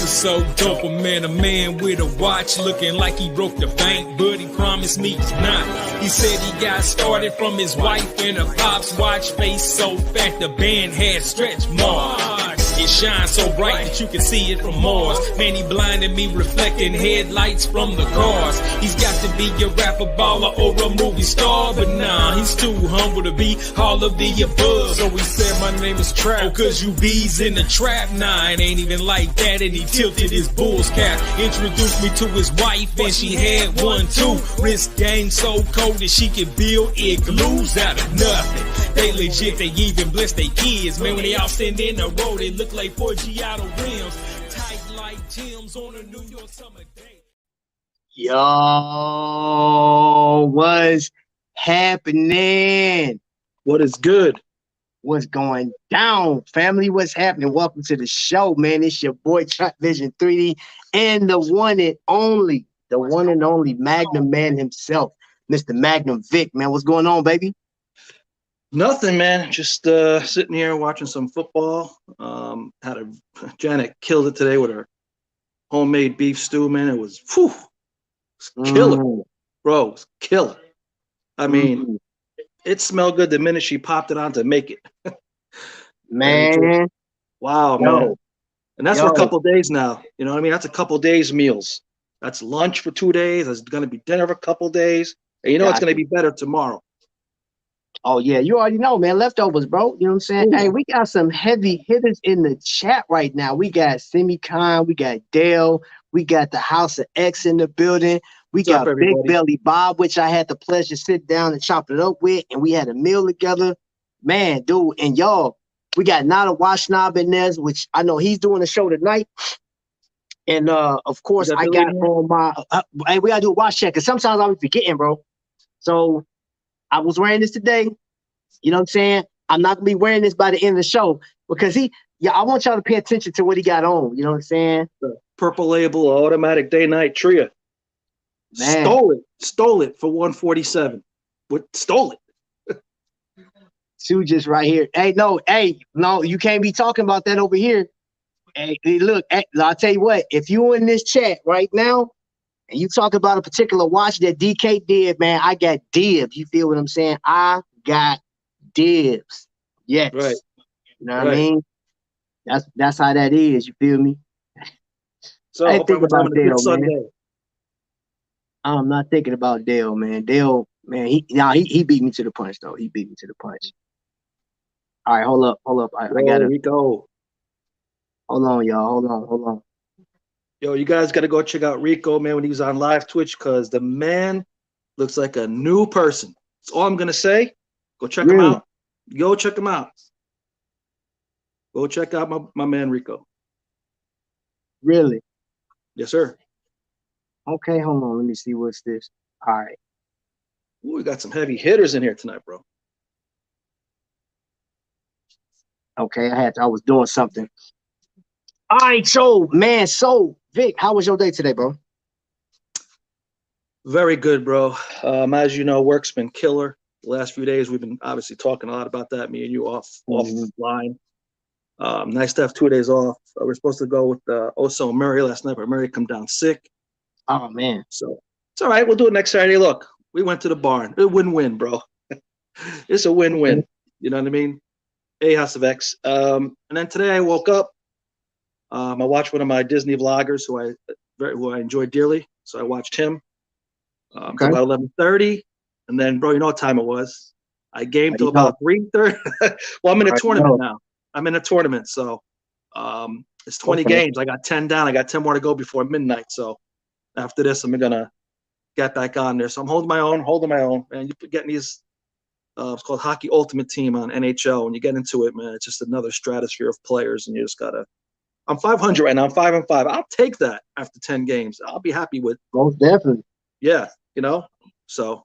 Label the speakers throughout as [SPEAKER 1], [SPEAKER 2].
[SPEAKER 1] is so dope. A man with a watch looking like he broke the bank, but he promised me he's not. He said he got started from his wife and a pop's watch, face so fat the band had stretch marks. It shines so bright that you can see it from Mars. Man, he blinded me, reflecting headlights from the cars. He's got to be a rapper, baller, or a movie star, but nah, he's too humble to be all of the above. So he said, my name is Trap. Oh, cause you bees in the trap. Nah, it ain't even like that. And he tilted his bull's cap. Introduced me to his wife, and she had one too. Wrist game so cold that she could build igloos out of nothing. They legit, they even bless their kids. Man, when they out standing in the road, they look like 4G auto rims. Tight like Tim's on a New York summer day.
[SPEAKER 2] Yo, what's happening?
[SPEAKER 3] What is good?
[SPEAKER 2] What's going down, family? What's happening? Welcome to the show, man. It's your boy Trap Vision 3D and the one and only Magnum Man himself, Mr. Magnum Vic, man. What's going on, baby?
[SPEAKER 3] Nothing, man. Just sitting here watching some football. Janet killed it today with her homemade beef stew, man. It was killer, bro. It was killer. I mean, it smelled good the minute she popped it on to make it.
[SPEAKER 2] Man.
[SPEAKER 3] Wow, man. And that's for a couple days now. You know what I mean? That's a couple days meals. That's lunch for 2 days. That's going to be dinner for a couple days. And you know it's going to be better tomorrow.
[SPEAKER 2] Oh, yeah. You already know, man. Leftovers, bro. You know what I'm saying? Hey, we got some heavy hitters in the chat right now. We got Semicon. We got Dale. We got the House of X in the building. We got Big Belly Bob, which I had the pleasure to sit down and chop it up with. And we had a meal together. Man, dude. And y'all, we got Nada Washnob in there, which I know he's doing a show tonight. And, of course, I got on my hey, we got to do a watch check. Because sometimes I'll be forgetting, bro. So I was wearing this today. You know what I'm saying? I'm not going to be wearing this by the end of the show. Because I want y'all to pay attention to what he got on. You know what I'm saying?
[SPEAKER 3] The Purple Label Automatic Day-Night Tria. Man. Stole it for 147. Stole it.
[SPEAKER 2] Sue just right here. Hey, no, you can't be talking about that over here. Hey, look, I'll tell you what, if you in this chat right now and you talk about a particular watch that DK did, man, I got dibs. You feel what I'm saying? I got dibs. Yes.
[SPEAKER 3] Right.
[SPEAKER 2] You know what I mean? That's how that is. You feel me?
[SPEAKER 3] So I think about Dale, man.
[SPEAKER 2] I'm not thinking about Dale, man. Dale, man, he beat me to the punch, though. He beat me to the punch. All right, hold up. I got it.
[SPEAKER 3] Rico.
[SPEAKER 2] Hold on, y'all. Hold on.
[SPEAKER 3] Yo, you guys got to go check out Rico, man, when he was on live Twitch, because the man looks like a new person. That's all I'm going to say. Go check him out. Go check him out. Go check out my man Rico.
[SPEAKER 2] Really?
[SPEAKER 3] Yes, sir.
[SPEAKER 2] Okay, hold on. Let me see what's this. All right.
[SPEAKER 3] Ooh, we got some heavy hitters in here tonight, bro.
[SPEAKER 2] Okay, I was doing something. All right, so Vic, how was your day today, bro?
[SPEAKER 3] Very good, bro. As you know, work's been killer. The last few days, we've been obviously talking a lot about that, me and you offline. Nice to have 2 days off. We were supposed to go with Oso and Murray last night, but Murray come down sick.
[SPEAKER 2] Oh, man.
[SPEAKER 3] So it's all right. We'll do it next Saturday. Look, we went to the barn. A win-win, bro. It's a win-win. You know what I mean? A House of X. And then today I woke up. I watched one of my Disney vloggers who I enjoy dearly. So I watched him about 11:30. And then, bro, you know what time it was. I gamed till about 3:30. Well, I'm in a tournament now. I'm in a tournament. So it's 20 games. I got 10 down. I got 10 more to go before midnight. So after this, I'm going to get back on there. So I'm holding my own. Man, you're getting these, it's called Hockey Ultimate Team on NHL. When you get into it, man, it's just another stratosphere of players. And you just got to, I'm 500 right now. I'm 5-5. I'll take that after 10 games. I'll be happy with.
[SPEAKER 2] Most definitely.
[SPEAKER 3] Yeah, you know, so.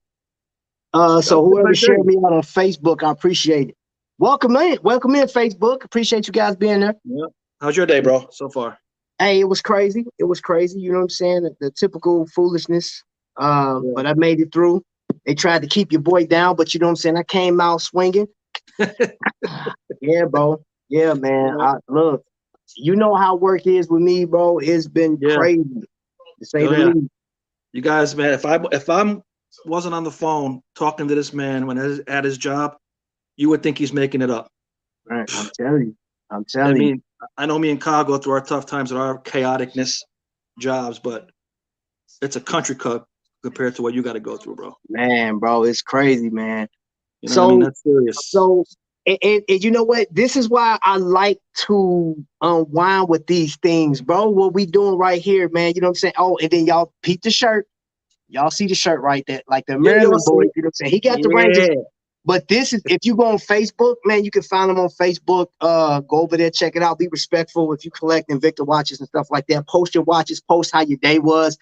[SPEAKER 2] So whoever shared me out on Facebook, I appreciate it. Welcome in, Facebook. Appreciate you guys being there.
[SPEAKER 3] Yeah. How's your day, bro, so far?
[SPEAKER 2] Hey, it was crazy. You know what I'm saying? The typical foolishness. But I made it through. They tried to keep your boy down, but you know what I'm saying? I came out swinging. Yeah, bro. Yeah, man. Look, you know how work is with me, bro. It's been crazy, to say the least.
[SPEAKER 3] You guys, man, if I'm wasn't on the phone talking to this man when at his job, you would think he's making it up.
[SPEAKER 2] Right, I'm telling you.
[SPEAKER 3] mean, I know me and Kyle go through our tough times and our chaoticness jobs, but it's a country club compared to what you got to go through, bro.
[SPEAKER 2] Man, bro, it's crazy, man.
[SPEAKER 3] You know what I mean? That's serious.
[SPEAKER 2] So, and you know what? This is why I like to unwind with these things, bro. What we doing right here, man. You know what I'm saying? Oh, and then y'all peep the shirt. Y'all see the shirt right there, like the Maryland boy. You know what I'm saying? He got the Rangers. But this is, if you go on Facebook, man, you can find them on Facebook. Go over there, check it out. Be respectful if you collect Invicta watches and stuff like that. Post your watches, post how your day was,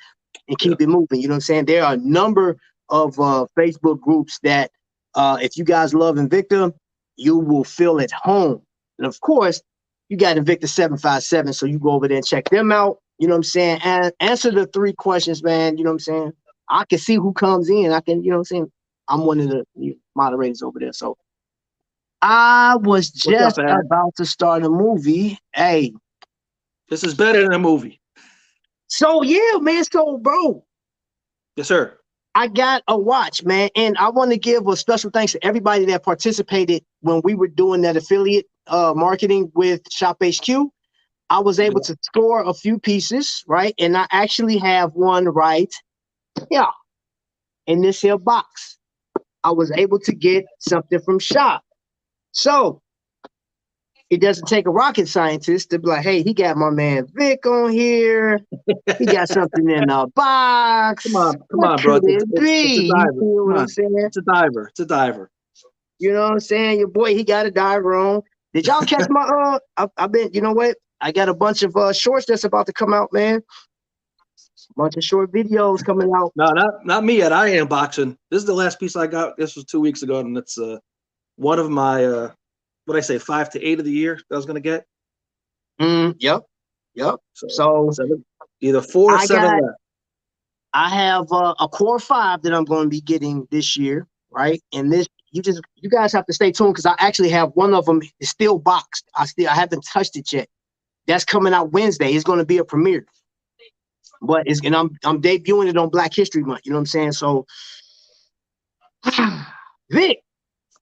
[SPEAKER 2] and keep it moving. You know what I'm saying? There are a number of Facebook groups that if you guys love Invicta, you will feel at home. And of course, you got Invicta 757, so you go over there and check them out. You know what I'm saying? And answer the 3 questions, man. You know what I'm saying? I can see who comes in. I can, you know what I'm saying? I'm one of the moderators over there. So I was just about to start a movie. Hey.
[SPEAKER 3] This is better than a movie.
[SPEAKER 2] So, yeah, man. So, bro.
[SPEAKER 3] Yes, sir.
[SPEAKER 2] I got a watch, man. And I want to give a special thanks to everybody that participated when we were doing that affiliate marketing with ShopHQ. I was able to score a few pieces, right? And I actually have one right here in this here box. I was able to get something from Shop. So it doesn't take a rocket scientist to be like, hey, he got my man Vic on here. He got something in a box.
[SPEAKER 3] Come on, bro. It's a diver.
[SPEAKER 2] You know what I'm saying?
[SPEAKER 3] It's a diver. It's a diver.
[SPEAKER 2] You know what I'm saying? Your boy, he got a diver on. Did y'all catch my I've been, you know what? I got a bunch of shorts that's about to come out, man. Bunch of short videos coming out.
[SPEAKER 3] No, not me yet. I am boxing. This is the last piece I got. This was 2 weeks ago, and it's one of my what I say, 5 to 8 of the year that I was gonna get.
[SPEAKER 2] Yep. So
[SPEAKER 3] either 4 or 7 left.
[SPEAKER 2] I have a core 5 that I'm going to be getting this year, right? And this, you guys have to stay tuned because I actually have one of them. It's still boxed. I haven't touched it yet. That's coming out Wednesday. It's going to be a premiere. But I'm debuting it on Black History Month. You know what I'm saying? So, Vic.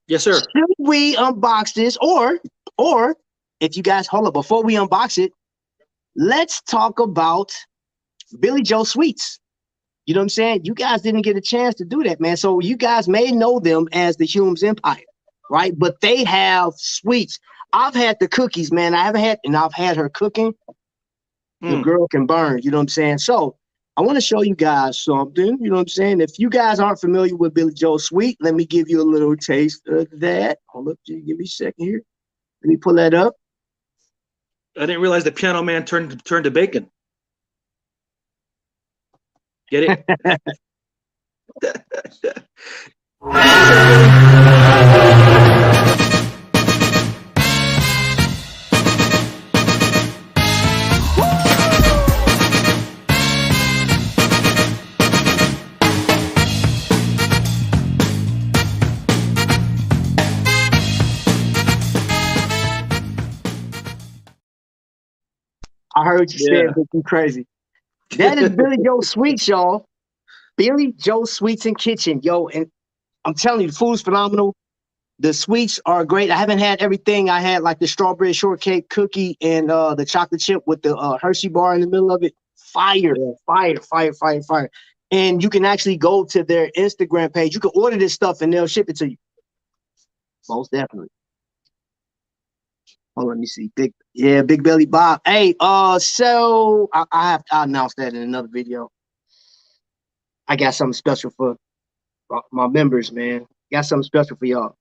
[SPEAKER 3] Yes, sir.
[SPEAKER 2] Should we unbox this, or if you guys hold up before we unbox it, let's talk about Billy Joe Sweets. You know what I'm saying? You guys didn't get a chance to do that, man. So you guys may know them as the Hume's Empire, right? But they have sweets. I've had the cookies, man. I've had her cooking. The girl can burn, you know what I'm saying? So I want to show you guys something, you know what I'm saying? If you guys aren't familiar with Billy Joe Sweet, let me give you a little taste of that. Hold up, give me a second here. Let me pull that up.
[SPEAKER 3] I didn't realize the piano man turned to bacon. Get it?
[SPEAKER 2] I heard you said that you crazy. That is Billy Joe Sweets, y'all. Billy Joe Sweets and Kitchen, yo. And I'm telling you, the food's phenomenal. The sweets are great. I haven't had everything. I had like the strawberry shortcake cookie and the chocolate chip with the Hershey bar in the middle of it. Fire. And you can actually go to their Instagram page. You can order this stuff and they'll ship it to you. Most definitely. Oh, let me see. Big Belly Bob. Hey, so I announced that in another video. I got something special for my members, man. Got something special for y'all.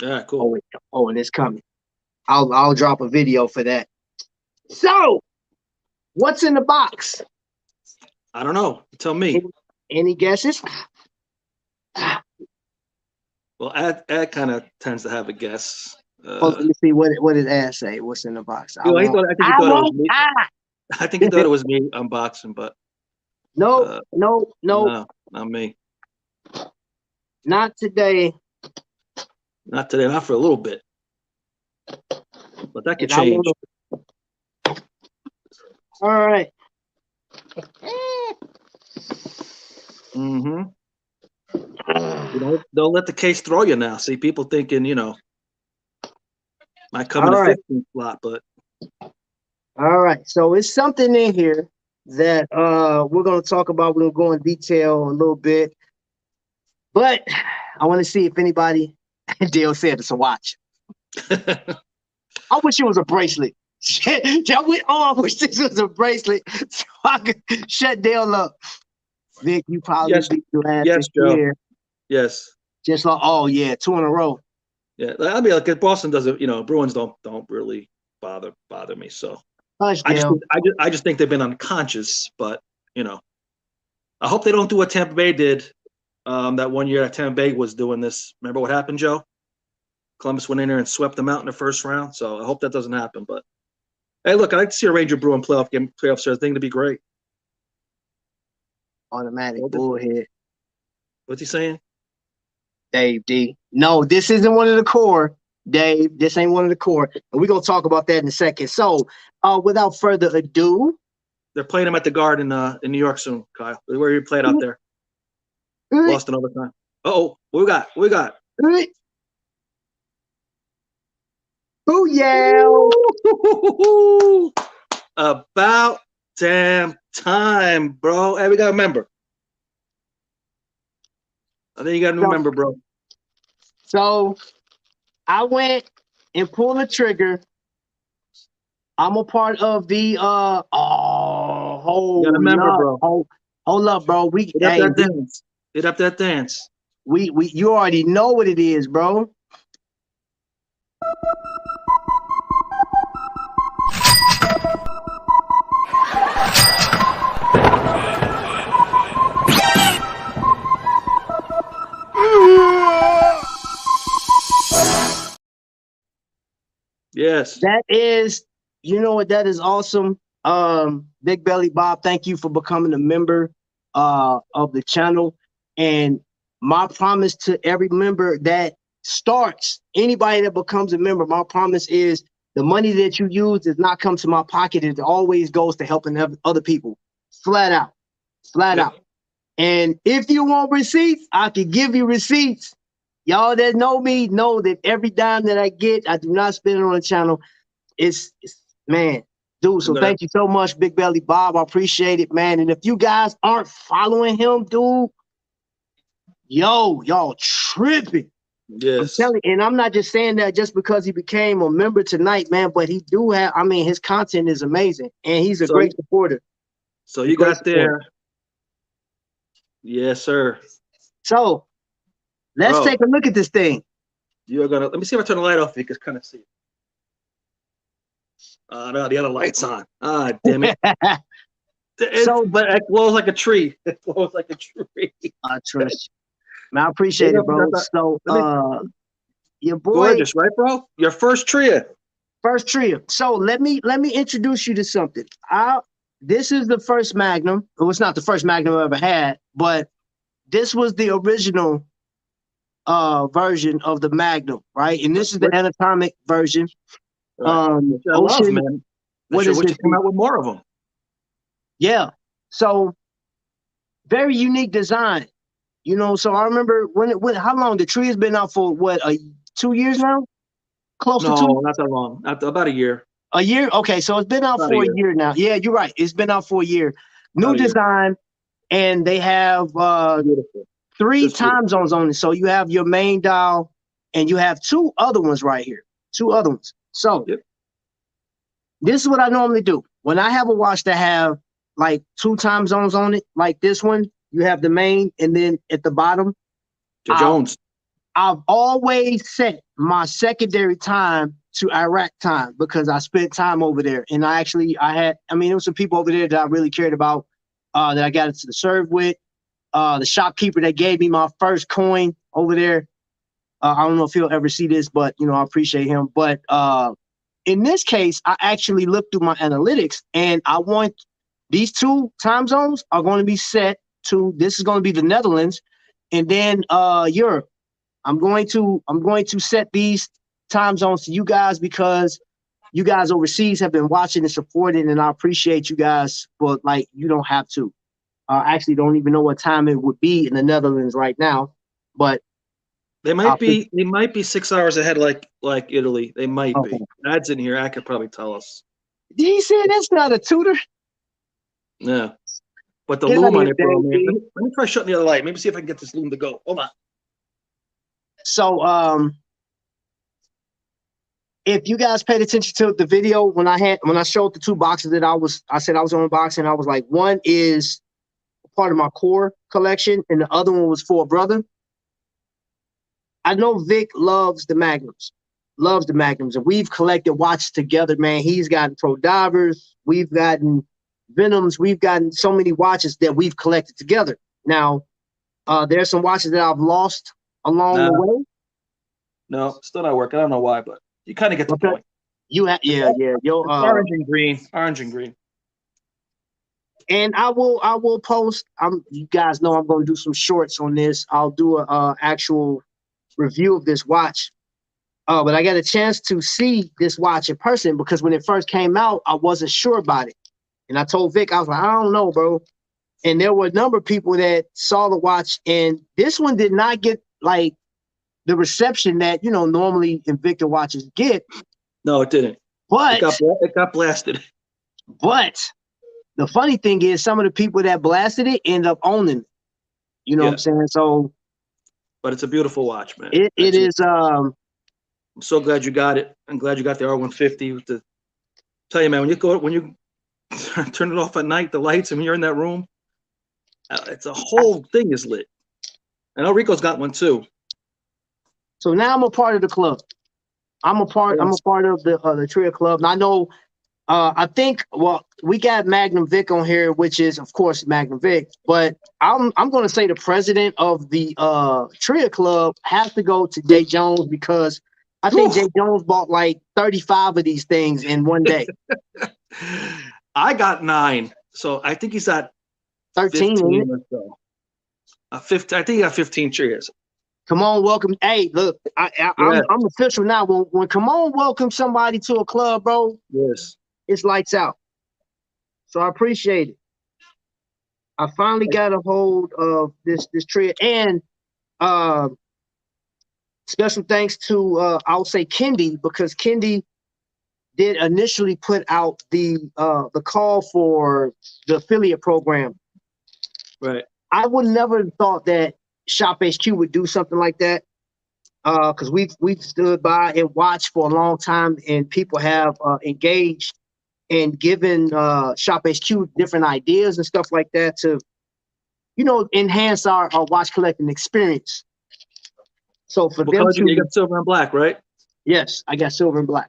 [SPEAKER 3] Yeah, cool.
[SPEAKER 2] Oh, and it's coming. I'll drop a video for that. So, what's in the box?
[SPEAKER 3] I don't know. Tell me.
[SPEAKER 2] Any guesses?
[SPEAKER 3] Well, Ad kind of tends to have a guess.
[SPEAKER 2] Let me see what did Ad say. What's in the box?
[SPEAKER 3] I think he thought it was me. I think he thought it was me unboxing, but
[SPEAKER 2] no,
[SPEAKER 3] not me.
[SPEAKER 2] Not today.
[SPEAKER 3] Not today. Not for a little bit. But that could change.
[SPEAKER 2] All right.
[SPEAKER 3] Mm-hmm. Don't let the case throw you now. See, people thinking, might come in
[SPEAKER 2] All
[SPEAKER 3] the
[SPEAKER 2] right.
[SPEAKER 3] 15th slot, but
[SPEAKER 2] All right. So it's something in here that we're gonna talk about. We're gonna go in detail a little bit. But I want to see if anybody Dale said it's a watch. I wish it was a bracelet. I wish this was a bracelet so I could shut Dale up. Vic, you probably
[SPEAKER 3] yes,
[SPEAKER 2] be glad
[SPEAKER 3] yes,
[SPEAKER 2] to
[SPEAKER 3] Joe.
[SPEAKER 2] hear.
[SPEAKER 3] Yes.
[SPEAKER 2] Just like, oh yeah, 2 in a row.
[SPEAKER 3] Yeah. I mean, like Boston doesn't, Bruins don't really bother me. So
[SPEAKER 2] Hush,
[SPEAKER 3] I just
[SPEAKER 2] Dale.
[SPEAKER 3] I just think they've been unconscious, but I hope they don't do what Tampa Bay did that one year that Tampa Bay was doing this. Remember what happened, Joe? Columbus went in there and swept them out in the first round. So I hope that doesn't happen. But hey, look, I'd like to see a Ranger Bruin playoff game. Playoffs are a thing to be great.
[SPEAKER 2] Automatic bullhead.
[SPEAKER 3] What's he saying?
[SPEAKER 2] Dave D. No, this isn't one of the core, Dave. This ain't one of the core. And we're gonna talk about that in a second. So without further ado.
[SPEAKER 3] They're playing him at the Guard in New York soon, Kyle. Where you played out there? Lost in overtime. Uh-oh. What we got?
[SPEAKER 2] Who yelled?
[SPEAKER 3] About damn time, bro. Hey, we got a member. I think you got a new member, bro.
[SPEAKER 2] So I went and pulled the trigger. I'm a part of the hold
[SPEAKER 3] you got a member,
[SPEAKER 2] up,
[SPEAKER 3] bro.
[SPEAKER 2] Hold up, bro.
[SPEAKER 3] Hit up that dance. Hit up that dance.
[SPEAKER 2] You already know what it is, bro.
[SPEAKER 3] Yes.
[SPEAKER 2] That is, you know what? That is awesome. Big Belly Bob, thank you for becoming a member of the channel. And my promise to every member that starts, anybody that becomes a member, my promise is the money that you use does not come to my pocket. It always goes to helping other people. Flat out. Flat out. And if you want receipts, I can give you receipts. Y'all that know me know that every dime that I get, I do not spend it on the channel. It's man, dude. So thank you so much, Big Belly Bob. I appreciate it, man. And if you guys aren't following him, dude, y'all tripping.
[SPEAKER 3] Yes.
[SPEAKER 2] I'm telling you, and I'm not just saying that just because he became a member tonight, man, but he do have, I mean, his content is amazing and he's a great supporter.
[SPEAKER 3] So you got there. Yes, sir.
[SPEAKER 2] So let's take a look at this thing.
[SPEAKER 3] You're gonna let me see if I turn the light off. You can kind of see it. No, the other light's on. Ah, damn it. But it glows like a tree. It glows like a tree.
[SPEAKER 2] I trust you. Man, I appreciate it, bro. So your boy,
[SPEAKER 3] gorgeous, right, bro? Your first trio.
[SPEAKER 2] First trio. So let me introduce you to something. This is the first Magnum. Well, it's not the first Magnum I ever had, but this was the original version of the Magnum, right? And this is the anatomic version.
[SPEAKER 3] Which I love, man. What is it? Come out with more of them.
[SPEAKER 2] Yeah. So very unique design. You know, so I remember when how long the tree has been out for? What, 2 years now? Close to 2?
[SPEAKER 3] No, not that long. About a year.
[SPEAKER 2] A year? Okay, so it's been out for a year now. Yeah, you're right. It's been out for a year. New design, and they have 3 time zones on it. So you have your main dial, and you have 2 other ones right here. 2 other ones. So this is what I normally do. When I have a watch that have like 2 time zones on it, like this one, you have the main, and then at the bottom,
[SPEAKER 3] Jones.
[SPEAKER 2] I've always set my secondary time to Iraq time because I spent time over there. And there was some people over there that I really cared about, that I got into the serve with. The shopkeeper that gave me my first coin over there. I don't know if he'll ever see this, but I appreciate him. But in this case, I actually looked through my analytics, and I want these 2 time zones are going to be set to, this is going to be the Netherlands, and then Europe. I'm going to set these time zones to you guys because you guys overseas have been watching and supporting, and I appreciate you guys, but like you don't have to. I actually don't even know what time it would be in the Netherlands right now, but
[SPEAKER 3] They might be 6 hours ahead, like Italy. They might
[SPEAKER 2] okay.
[SPEAKER 3] be. Ad's in here. I could probably tell us.
[SPEAKER 2] He said that's not a tutor.
[SPEAKER 3] Yeah. But the
[SPEAKER 2] Get out of
[SPEAKER 3] loom on
[SPEAKER 2] here,
[SPEAKER 3] it, bro, man.
[SPEAKER 2] Dave.
[SPEAKER 3] Let me try shutting the other light. Maybe see if I can get this loom to go. Hold on.
[SPEAKER 2] So if you guys paid attention to the video when I showed the two boxes that I said I was unboxing, I was like, one is part of my core collection, and the other one was for a brother. I know Vic loves the Magnums, and we've collected watches together, man. He's gotten Pro Divers, we've gotten Venoms, we've gotten so many watches that we've collected together. Now, there's some watches that I've lost along the way.
[SPEAKER 3] No, still not working. I don't know why, but you kind of get the point.
[SPEAKER 2] Yeah. Yo,
[SPEAKER 3] orange and green.
[SPEAKER 2] And I will post. You guys know I'm going to do some shorts on this. I'll do a actual review of this watch. But I got a chance to see this watch in person because when it first came out, I wasn't sure about it. And I told Vic, I was like, I don't know, bro. And there were a number of people that saw the watch, and this one did not get like the reception that normally Invicta watches get.
[SPEAKER 3] No, it didn't.
[SPEAKER 2] But
[SPEAKER 3] it got blasted.
[SPEAKER 2] But the funny thing is, some of the people that blasted it end up owning it. You know what I'm saying? So,
[SPEAKER 3] but it's a beautiful watch, man.
[SPEAKER 2] It is.
[SPEAKER 3] I'm so glad you got it. I'm glad you got the R150. With the tell you, man, when you turn it off at night, the lights, and when you're in that room, it's a whole thing is lit. I know Rico's got one too.
[SPEAKER 2] So now I'm a part of the club. I'm a part of the Tria Club. And I know. I think. Well, we got Magnum Vic on here, which is of course Magnum Vic. But I'm going to say the president of the Tria Club has to go to Jay Jones because I think Jay Jones bought like 35 of these things in one day.
[SPEAKER 3] I got 9, so I think he's at
[SPEAKER 2] 13
[SPEAKER 3] or so. 15. I think he got 15 Trias.
[SPEAKER 2] Come on, welcome. Hey, look, I'm official now. When come on, welcome somebody to a club, bro.
[SPEAKER 3] Yes,
[SPEAKER 2] it's lights out. So I appreciate it. I finally got a hold of this Tria, and special thanks to I'll say Kendi, because Kendi did initially put out the call for the affiliate program.
[SPEAKER 3] Right.
[SPEAKER 2] I would never have thought that ShopHQ would do something like that, because we've stood by and watched for a long time, and people have engaged and given ShopHQ different ideas and stuff like that to, enhance our watch collecting experience. So for them to,
[SPEAKER 3] you got silver and black, right?
[SPEAKER 2] Yes, I got silver and black.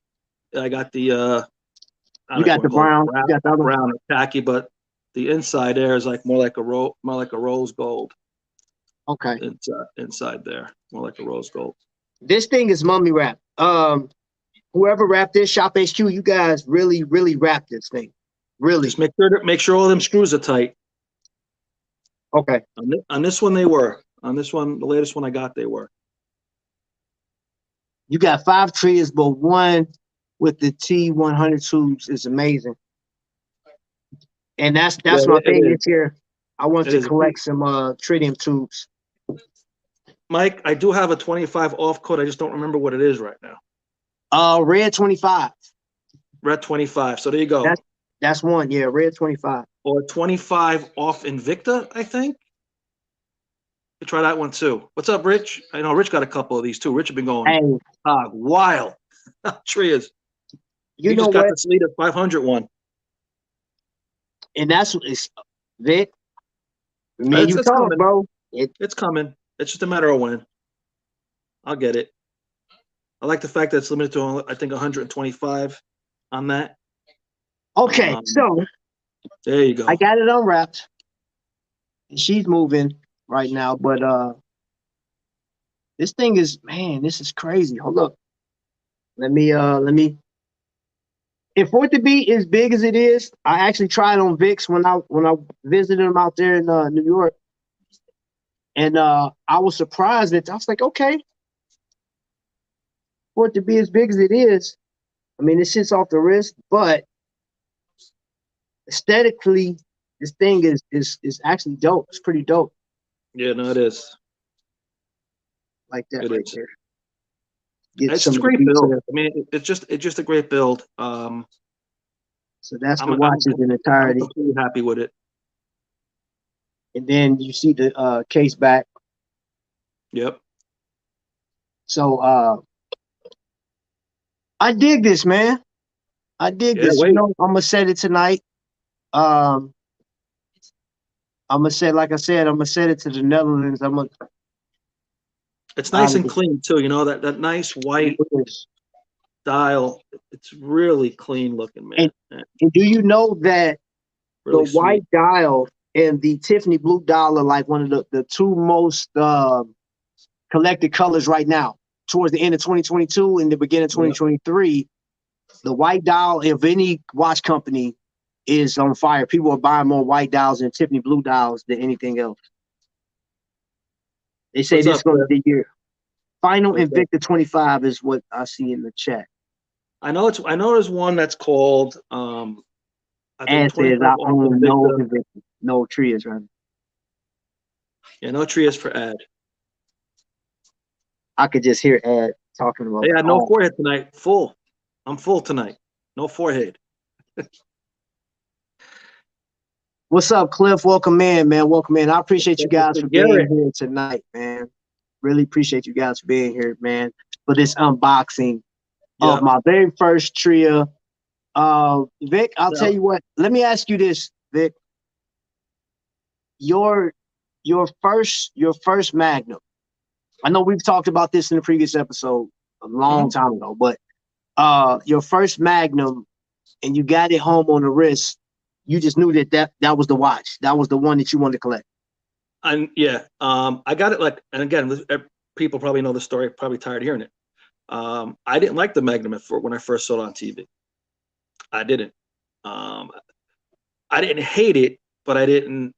[SPEAKER 3] I got the
[SPEAKER 2] you got the brown, you got the other
[SPEAKER 3] brown or khaki, but the inside there is like more like a rose gold.
[SPEAKER 2] Okay.
[SPEAKER 3] Inside there, more like a rose gold.
[SPEAKER 2] This thing is mummy wrap. Whoever wrapped this, ShopHQ, you guys really, really wrapped this thing. Really.
[SPEAKER 3] Just make sure all them screws are tight.
[SPEAKER 2] Okay.
[SPEAKER 3] On this one, they were. On this one, the latest one I got, they were.
[SPEAKER 2] You got 5 Trias, but one with the T100 tubes is amazing. And that's my thing this year. I want to collect some tritium tubes.
[SPEAKER 3] Mike, I do have a 25 off code. I just don't remember what it is right now.
[SPEAKER 2] Red 25.
[SPEAKER 3] Red 25. So there you go.
[SPEAKER 2] That's one. Yeah, red 25.
[SPEAKER 3] Or 25 off Invicta, I think. You try that one too. What's up, Rich? I know Rich got a couple of these too. Rich has been going wild. Trias.
[SPEAKER 2] You
[SPEAKER 3] just got the Sleeta 500 one.
[SPEAKER 2] And that's what it's Vic. It's coming, bro.
[SPEAKER 3] It's coming. It's just a matter of when. I'll get it. I like the fact that it's limited to, I think, 125 on that.
[SPEAKER 2] Okay, so
[SPEAKER 3] there you go.
[SPEAKER 2] I got it unwrapped. She's moving right now, but this thing is, man, this is crazy. Hold up. Let me and for it to be as big as it is, I actually tried on Vic's when I visited him out there in New York. And I was surprised that I was like, okay, for it to be as big as it is, I mean, this shit's off the wrist, but aesthetically, this thing is actually dope. It's pretty dope.
[SPEAKER 3] Yeah, no, it is.
[SPEAKER 2] Like that
[SPEAKER 3] It
[SPEAKER 2] right
[SPEAKER 3] is.
[SPEAKER 2] there. Get
[SPEAKER 3] It's
[SPEAKER 2] some
[SPEAKER 3] just a
[SPEAKER 2] of the
[SPEAKER 3] great build.
[SPEAKER 2] detail.
[SPEAKER 3] I mean, it's just a great build.
[SPEAKER 2] So that's the
[SPEAKER 3] I'm
[SPEAKER 2] watches in
[SPEAKER 3] I'm
[SPEAKER 2] entirety.
[SPEAKER 3] completely happy with it.
[SPEAKER 2] And then you see the case back.
[SPEAKER 3] Yep.
[SPEAKER 2] So I dig this, man. I dig
[SPEAKER 3] Yeah.
[SPEAKER 2] this. You
[SPEAKER 3] Wait.
[SPEAKER 2] know, I'm gonna set it tonight. Um, I'm gonna set, like I said, I'm gonna set it to the Netherlands. I'm gonna
[SPEAKER 3] It's
[SPEAKER 2] out
[SPEAKER 3] nice
[SPEAKER 2] of
[SPEAKER 3] and clean too. You know that nice white
[SPEAKER 2] this.
[SPEAKER 3] dial. It's really clean looking, man.
[SPEAKER 2] And do you know that the
[SPEAKER 3] Really
[SPEAKER 2] white
[SPEAKER 3] sweet.
[SPEAKER 2] dial and the Tiffany blue dial are like one of the two most collected colors right now? Towards the end of 2022 and the beginning of
[SPEAKER 3] Yeah.
[SPEAKER 2] 2023, the white dial of any watch company is on fire. People are buying more white dials and Tiffany blue dials than anything else. They say
[SPEAKER 3] What's
[SPEAKER 2] this is
[SPEAKER 3] up,
[SPEAKER 2] going to
[SPEAKER 3] Cliff?
[SPEAKER 2] be the year. Final
[SPEAKER 3] What's up?
[SPEAKER 2] Invicta 25 is what I see in the chat.
[SPEAKER 3] I know there's one that's called I think
[SPEAKER 2] Ad says
[SPEAKER 3] 25
[SPEAKER 2] I
[SPEAKER 3] off
[SPEAKER 2] own no
[SPEAKER 3] Invicta.
[SPEAKER 2] Invicta, no Trias, right?
[SPEAKER 3] Yeah, no Trias for ad.
[SPEAKER 2] I could just hear Ad talking about.
[SPEAKER 3] Hey, I had no forehead tonight. Full. I'm full tonight. No forehead.
[SPEAKER 2] What's up, Cliff? Welcome in, man. Welcome in. I appreciate you guys
[SPEAKER 3] Mr.
[SPEAKER 2] for being
[SPEAKER 3] Garrett.
[SPEAKER 2] here tonight, man. Really appreciate you guys for being here, man, for this unboxing of
[SPEAKER 3] Yep.
[SPEAKER 2] my very first Tria. Vic, I'll tell you what. Let me ask you this, Vic. Your first Magnum. I know we've talked about this in the previous episode a long time ago, but your first Magnum, and you got it home on the wrist. You just knew that was the watch. That was the one that you wanted to collect.
[SPEAKER 3] And yeah, I got it like, and again, people probably know the story. Probably tired of hearing it. I didn't like the Magnum when I first saw it on TV. I didn't. I didn't hate it, but it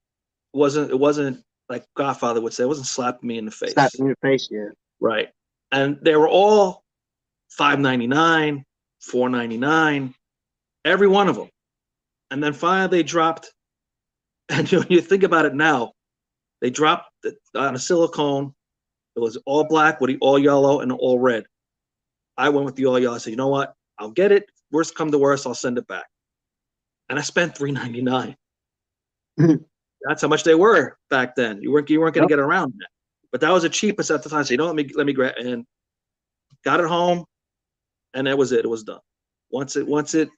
[SPEAKER 3] wasn't like Godfather would say. It wasn't slapping me in the face.
[SPEAKER 2] Slapping in your face, yeah.
[SPEAKER 3] Right. And they were all $5.99, $4.99, every one of them. And then finally they dropped. And when you think about it now, they dropped on a silicone. It was all black with the all yellow and all red. I went with the all yellow. I said, you know what? I'll get it. Worst come to worst, I'll send it back. And I spent $3.99. That's how much they were back then. You weren't going to get around that. But that was the cheapest at the time. So you know, let me grab, and got it home, and that was it. It was done. Once it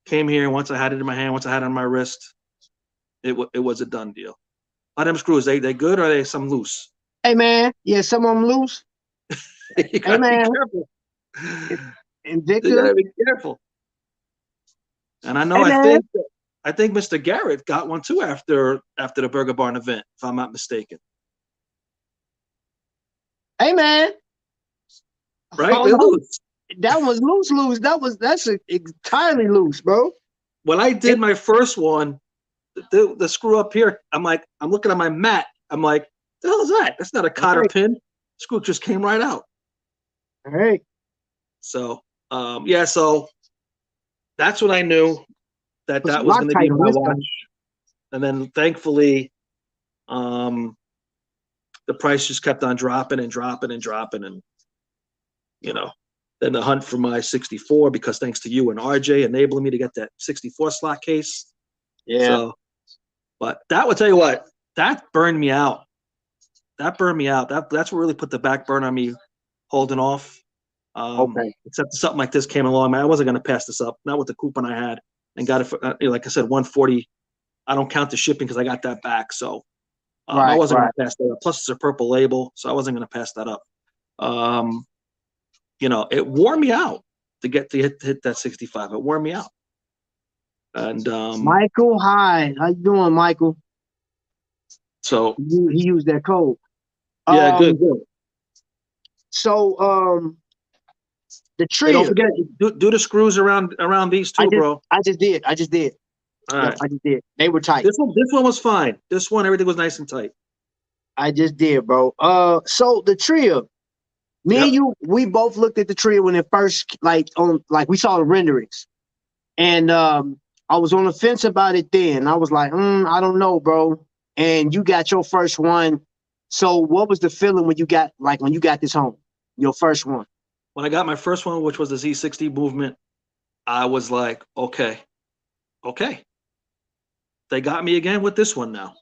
[SPEAKER 3] came here, once I had it in my hand, once I had it on my wrist, it was a done deal. How them screws? They good or are they some loose?
[SPEAKER 2] Hey man, yeah, some of them loose.
[SPEAKER 3] You gotta
[SPEAKER 2] hey man,
[SPEAKER 3] be careful.
[SPEAKER 2] Invicta.
[SPEAKER 3] You gotta be careful. And I know
[SPEAKER 2] Hey,
[SPEAKER 3] I think Mr. Garrett got one too after the Burger Barn event, if I'm not mistaken.
[SPEAKER 2] Hey man,
[SPEAKER 3] Right? They're loose.
[SPEAKER 2] That was loose. That's entirely loose, bro.
[SPEAKER 3] When I did my first one, the screw up here, I'm looking at my mat. I'm like, the hell is that? That's not a cotter pin. Screw just came right out.
[SPEAKER 2] All right.
[SPEAKER 3] So, yeah, so that's when I knew that was going to be my watch. And then thankfully, the price just kept on dropping and dropping and dropping. And, you know, then the hunt for my 64, because thanks to you and RJ enabling me to get that 64 slot case.
[SPEAKER 2] Yeah.
[SPEAKER 3] So, but that would tell you what, that burned me out. That burned me out. That's what really put the back burn on me holding off. Except something like this came along, man. I wasn't going to pass this up. Not with the coupon I had, and got it for, like I said, $140. I don't count the shipping because I got that back. So I wasn't going to pass that up. Plus, it's a purple label, so I wasn't going to pass that up. You know, it wore me out to hit that 65. It wore me out. And
[SPEAKER 2] Michael, hi. How you doing, Michael?
[SPEAKER 3] So
[SPEAKER 2] he used that code.
[SPEAKER 3] Yeah, good.
[SPEAKER 2] So the Tria.
[SPEAKER 3] Hey, don't forget, do the screws around these two, bro.
[SPEAKER 2] I just did.
[SPEAKER 3] All right.
[SPEAKER 2] I just did. They were tight.
[SPEAKER 3] This one was fine. This one, everything was nice and tight.
[SPEAKER 2] I just did, bro. So the Tria, Me and
[SPEAKER 3] Yep.
[SPEAKER 2] you, we both looked at the tree when it first we saw the renderings, and I was on the fence about it then. I was like, I don't know, bro. And you got your first one. So what was the feeling when you got this home, your first one?
[SPEAKER 3] When I got my first one, which was the Z60 movement, I was like, okay. They got me again with this one now.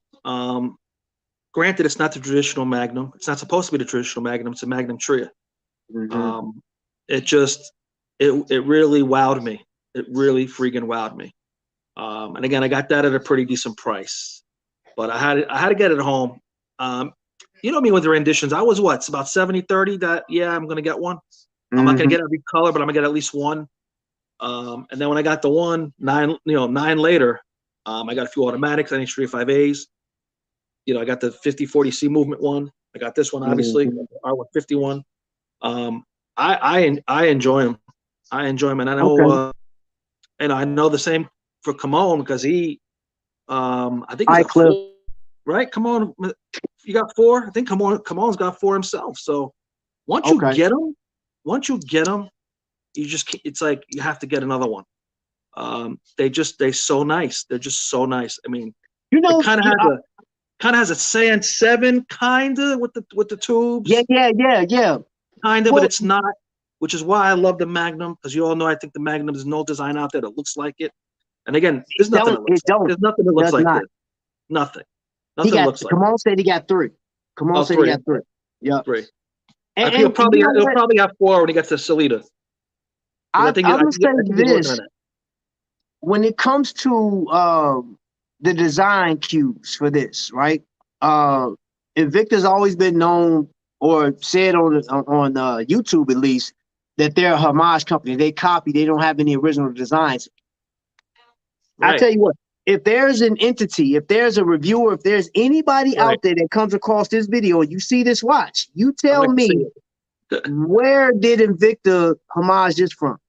[SPEAKER 3] Granted, it's not the traditional Magnum. It's not supposed to be the traditional Magnum. It's a Magnum Tria.
[SPEAKER 2] Mm-hmm.
[SPEAKER 3] It really wowed me. It really freaking wowed me. And again, I got that at a pretty decent price, but I had to get it home. You know me with the renditions. I was it's about 70-30 that, yeah, I'm going to get one. I'm not going to get every color, but I'm going to get at least one. And then when I got the one, nine later, I got a few automatics. I need 35As. I got the 5040C movement one. I got this one, obviously, R151. I enjoy him. And I know, and I know the same for Camone because he, I think he's got
[SPEAKER 2] Cliff.
[SPEAKER 3] 4, right? Camone, you got 4. I think Camone's got 4 himself. So once you get them, you just, it's like you have to get another one. They're so nice. They're just so nice. I mean, it kind of has a Sand 7 kind of with the tubes.
[SPEAKER 2] Yeah.
[SPEAKER 3] Kind of, but it's not. Which is why I love the Magnum, because you all know I think the Magnum, there's no design out there that looks like it. And again, there's nothing that looks like this. Nothing. Nothing looks like it.
[SPEAKER 2] Camone said he got 3. Camone said he got 3. Yeah.
[SPEAKER 3] 3. And he'll probably have 4 when he gets to Salida.
[SPEAKER 2] I'm going to say this. When it comes to the design cues for this, right? Invicta's always been known or said on YouTube at least that they're a homage company. They copy. They don't have any original designs. Right. I tell you what, if there's an entity, if there's a reviewer, if there's anybody out there that comes across this video and you see this watch, you tell me where did Invicta homage this from?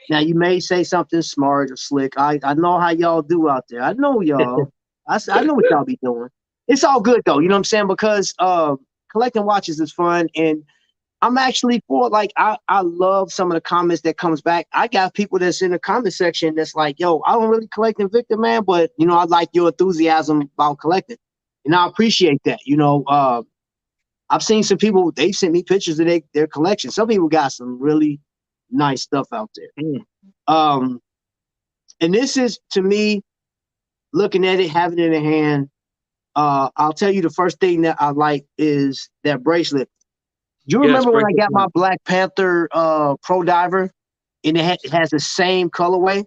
[SPEAKER 2] Now, you may say something smart or slick. I know how y'all do out there. I know y'all. I know what y'all be doing. It's all good, though. You know what I'm saying? Because collecting watches is fun. And I'm actually for, I love some of the comments that comes back. I got people that's in the comment section that's like, yo, I don't really collect Invicta, man, but, I like your enthusiasm about collecting. And I appreciate that. I've seen some people, they sent me pictures of their collection. Some people got some really nice stuff out there. And this is, to me, looking at it, having it in hand, I'll tell you the first thing that I like is that bracelet. You remember when I got my Black Panther Pro Diver and it has the same colorway?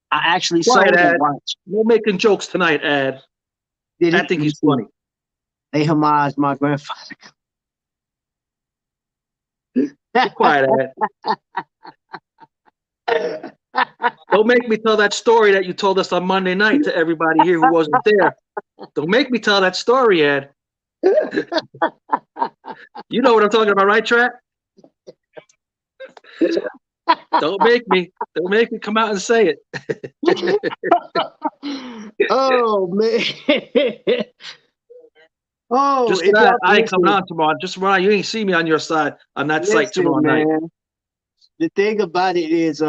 [SPEAKER 2] I actually sold that watch.
[SPEAKER 3] We're making jokes tonight, Ad. I think he's funny.
[SPEAKER 2] They homaged my grandfather.
[SPEAKER 3] Be quiet, Ed. Don't make me tell that story that you told us on Monday night to everybody here who wasn't there. Don't make me tell that story, Ed. You know what I'm talking about, right, Trap? Don't make me come out and say it.
[SPEAKER 2] Oh man. Oh,
[SPEAKER 3] just that I ain't coming on tomorrow. Just tomorrow, you ain't see me on your side on that site tomorrow night.
[SPEAKER 2] The thing about it is,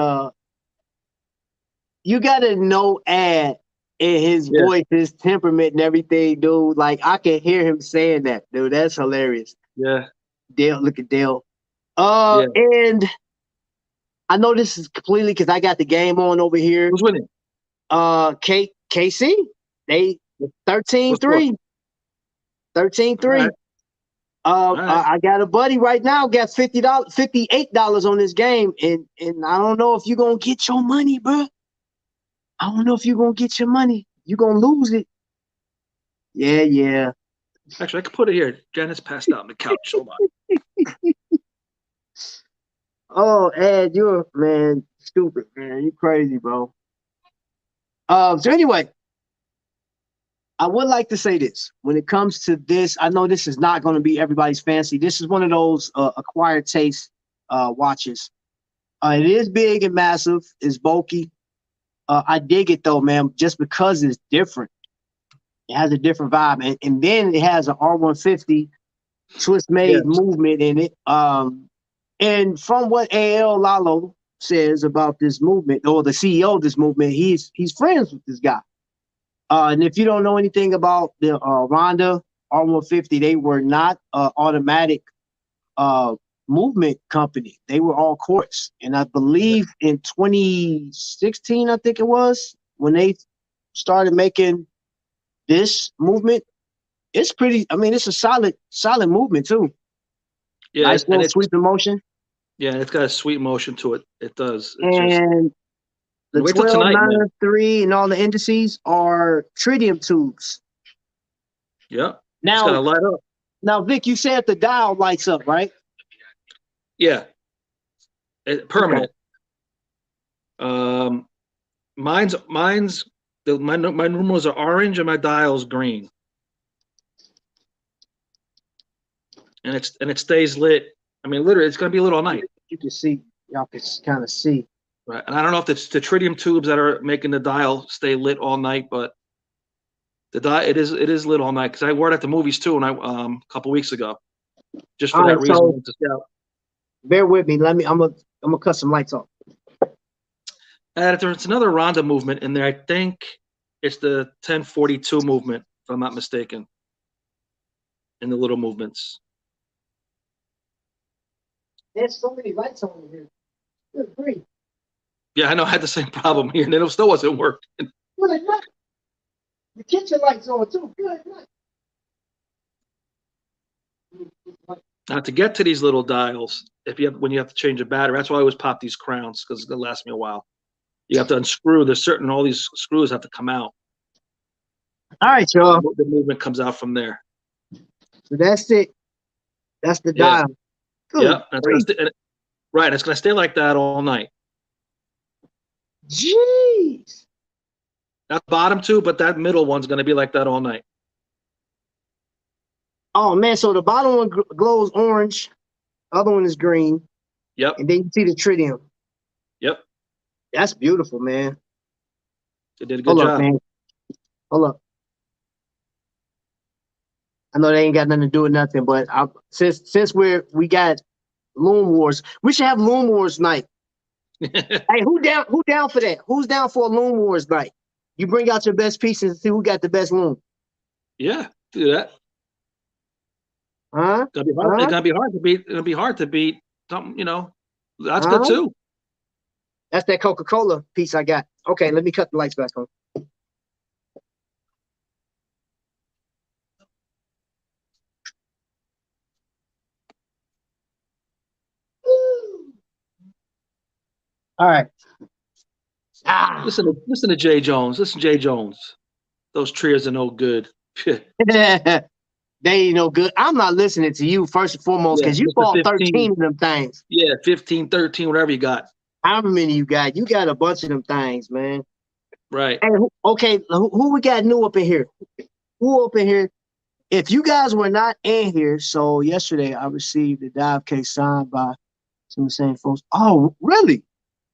[SPEAKER 2] you gotta know Ad and his voice, his temperament, and everything, dude. Like I can hear him saying that, dude. That's hilarious.
[SPEAKER 3] Yeah.
[SPEAKER 2] Dale, look at Dale. And I know this is completely because I got the game on over here.
[SPEAKER 3] Who's winning?
[SPEAKER 2] KC. They 13-3. 13-3. I got a buddy right now got $58 on this game, and I don't know if you're gonna get your money, bro. I don't know if you're gonna get your money. You're gonna lose it. Yeah.
[SPEAKER 3] Actually, I could put it here. Janice passed out on the couch. Hold on.
[SPEAKER 2] Oh, Ed, you're stupid, man. You crazy, bro. So anyway, I would like to say this. When it comes to this, I know this is not going to be everybody's fancy. This is one of those acquired taste watches. It is big and massive. It's bulky. I dig it though, man, just because it's different. It has a different vibe. And then it has an R150 Swiss made movement in it. And from what AL Lalo says about this movement, or the CEO of this movement, he's friends with this guy. And if you don't know anything about the Honda R150, they were not automatic movement company. They were all quartz. And I believe in 2016, I think it was, when they started making this movement, it's pretty, I mean, it's a solid movement too.
[SPEAKER 3] Yeah,
[SPEAKER 2] nice little sweep motion.
[SPEAKER 3] Yeah, it's got a sweet motion to it. It does.
[SPEAKER 2] It's and the 12, 9, 3, and all the indices are tritium tubes.
[SPEAKER 3] Yeah.
[SPEAKER 2] Now,
[SPEAKER 3] it's gotta light up.
[SPEAKER 2] Now, Vic, you said the dial lights up, right?
[SPEAKER 3] Yeah. Permanent. Okay. My numerals are orange and my dial's green. And it stays lit. I mean, literally, it's gonna be lit all night.
[SPEAKER 2] You can see, y'all can kind of see.
[SPEAKER 3] Right, and I don't know if it's the tritium tubes that are making the dial stay lit all night, but the dial it is lit all night because I wore it at the movies too, and a couple weeks ago, just for that reason. So,
[SPEAKER 2] bear with me. I'm gonna cut some lights off.
[SPEAKER 3] And there's another Ronda movement in there. I think it's the 1042 movement, if I'm not mistaken. In the little movements.
[SPEAKER 2] There's so many lights on here. Good grief.
[SPEAKER 3] Yeah, I know. I had the same problem here, and it still wasn't working.
[SPEAKER 2] Good night. The kitchen lights on too. Good night.
[SPEAKER 3] Now, to get to these little dials, when you have to change a battery, that's why I always pop these crowns because it's gonna last me a while. You have to unscrew. All these screws have to come out.
[SPEAKER 2] All right, y'all.
[SPEAKER 3] The movement comes out from there.
[SPEAKER 2] So that's it. That's the dial.
[SPEAKER 3] Yeah. Right. It's gonna stay like that all night.
[SPEAKER 2] Jeez.
[SPEAKER 3] That bottom two, but that middle one's going to be like that all night.
[SPEAKER 2] Oh, man. So the bottom one glows orange. The other one is green.
[SPEAKER 3] Yep.
[SPEAKER 2] And then you see the tritium.
[SPEAKER 3] Yep.
[SPEAKER 2] That's beautiful, man.
[SPEAKER 3] They did a good job.
[SPEAKER 2] Up, man. Hold up. I know they ain't got nothing to do with nothing, but since we got Loom Wars, we should have Loom Wars night. Hey, who down for that? Who's down for a Loom Wars night? You bring out your best pieces and see who got the best loom.
[SPEAKER 3] Yeah, do that.
[SPEAKER 2] Huh?
[SPEAKER 3] It's gonna be hard to beat. It'll be hard to beat something, That's good too.
[SPEAKER 2] That's that Coca-Cola piece I got. Okay, let me cut the lights back on. All right.
[SPEAKER 3] Listen to Jay Jones. Listen to Jay Jones. Those trios are no good.
[SPEAKER 2] They ain't no good. I'm not listening to you first and foremost because you bought 13 of them things.
[SPEAKER 3] Yeah, 15, 13, whatever you got.
[SPEAKER 2] How many you got? You got a bunch of them things, man.
[SPEAKER 3] Right.
[SPEAKER 2] Hey, who we got new up in here? Who up in here? If you guys were not in here, so yesterday I received a dive case signed by some of the same folks. Oh, really?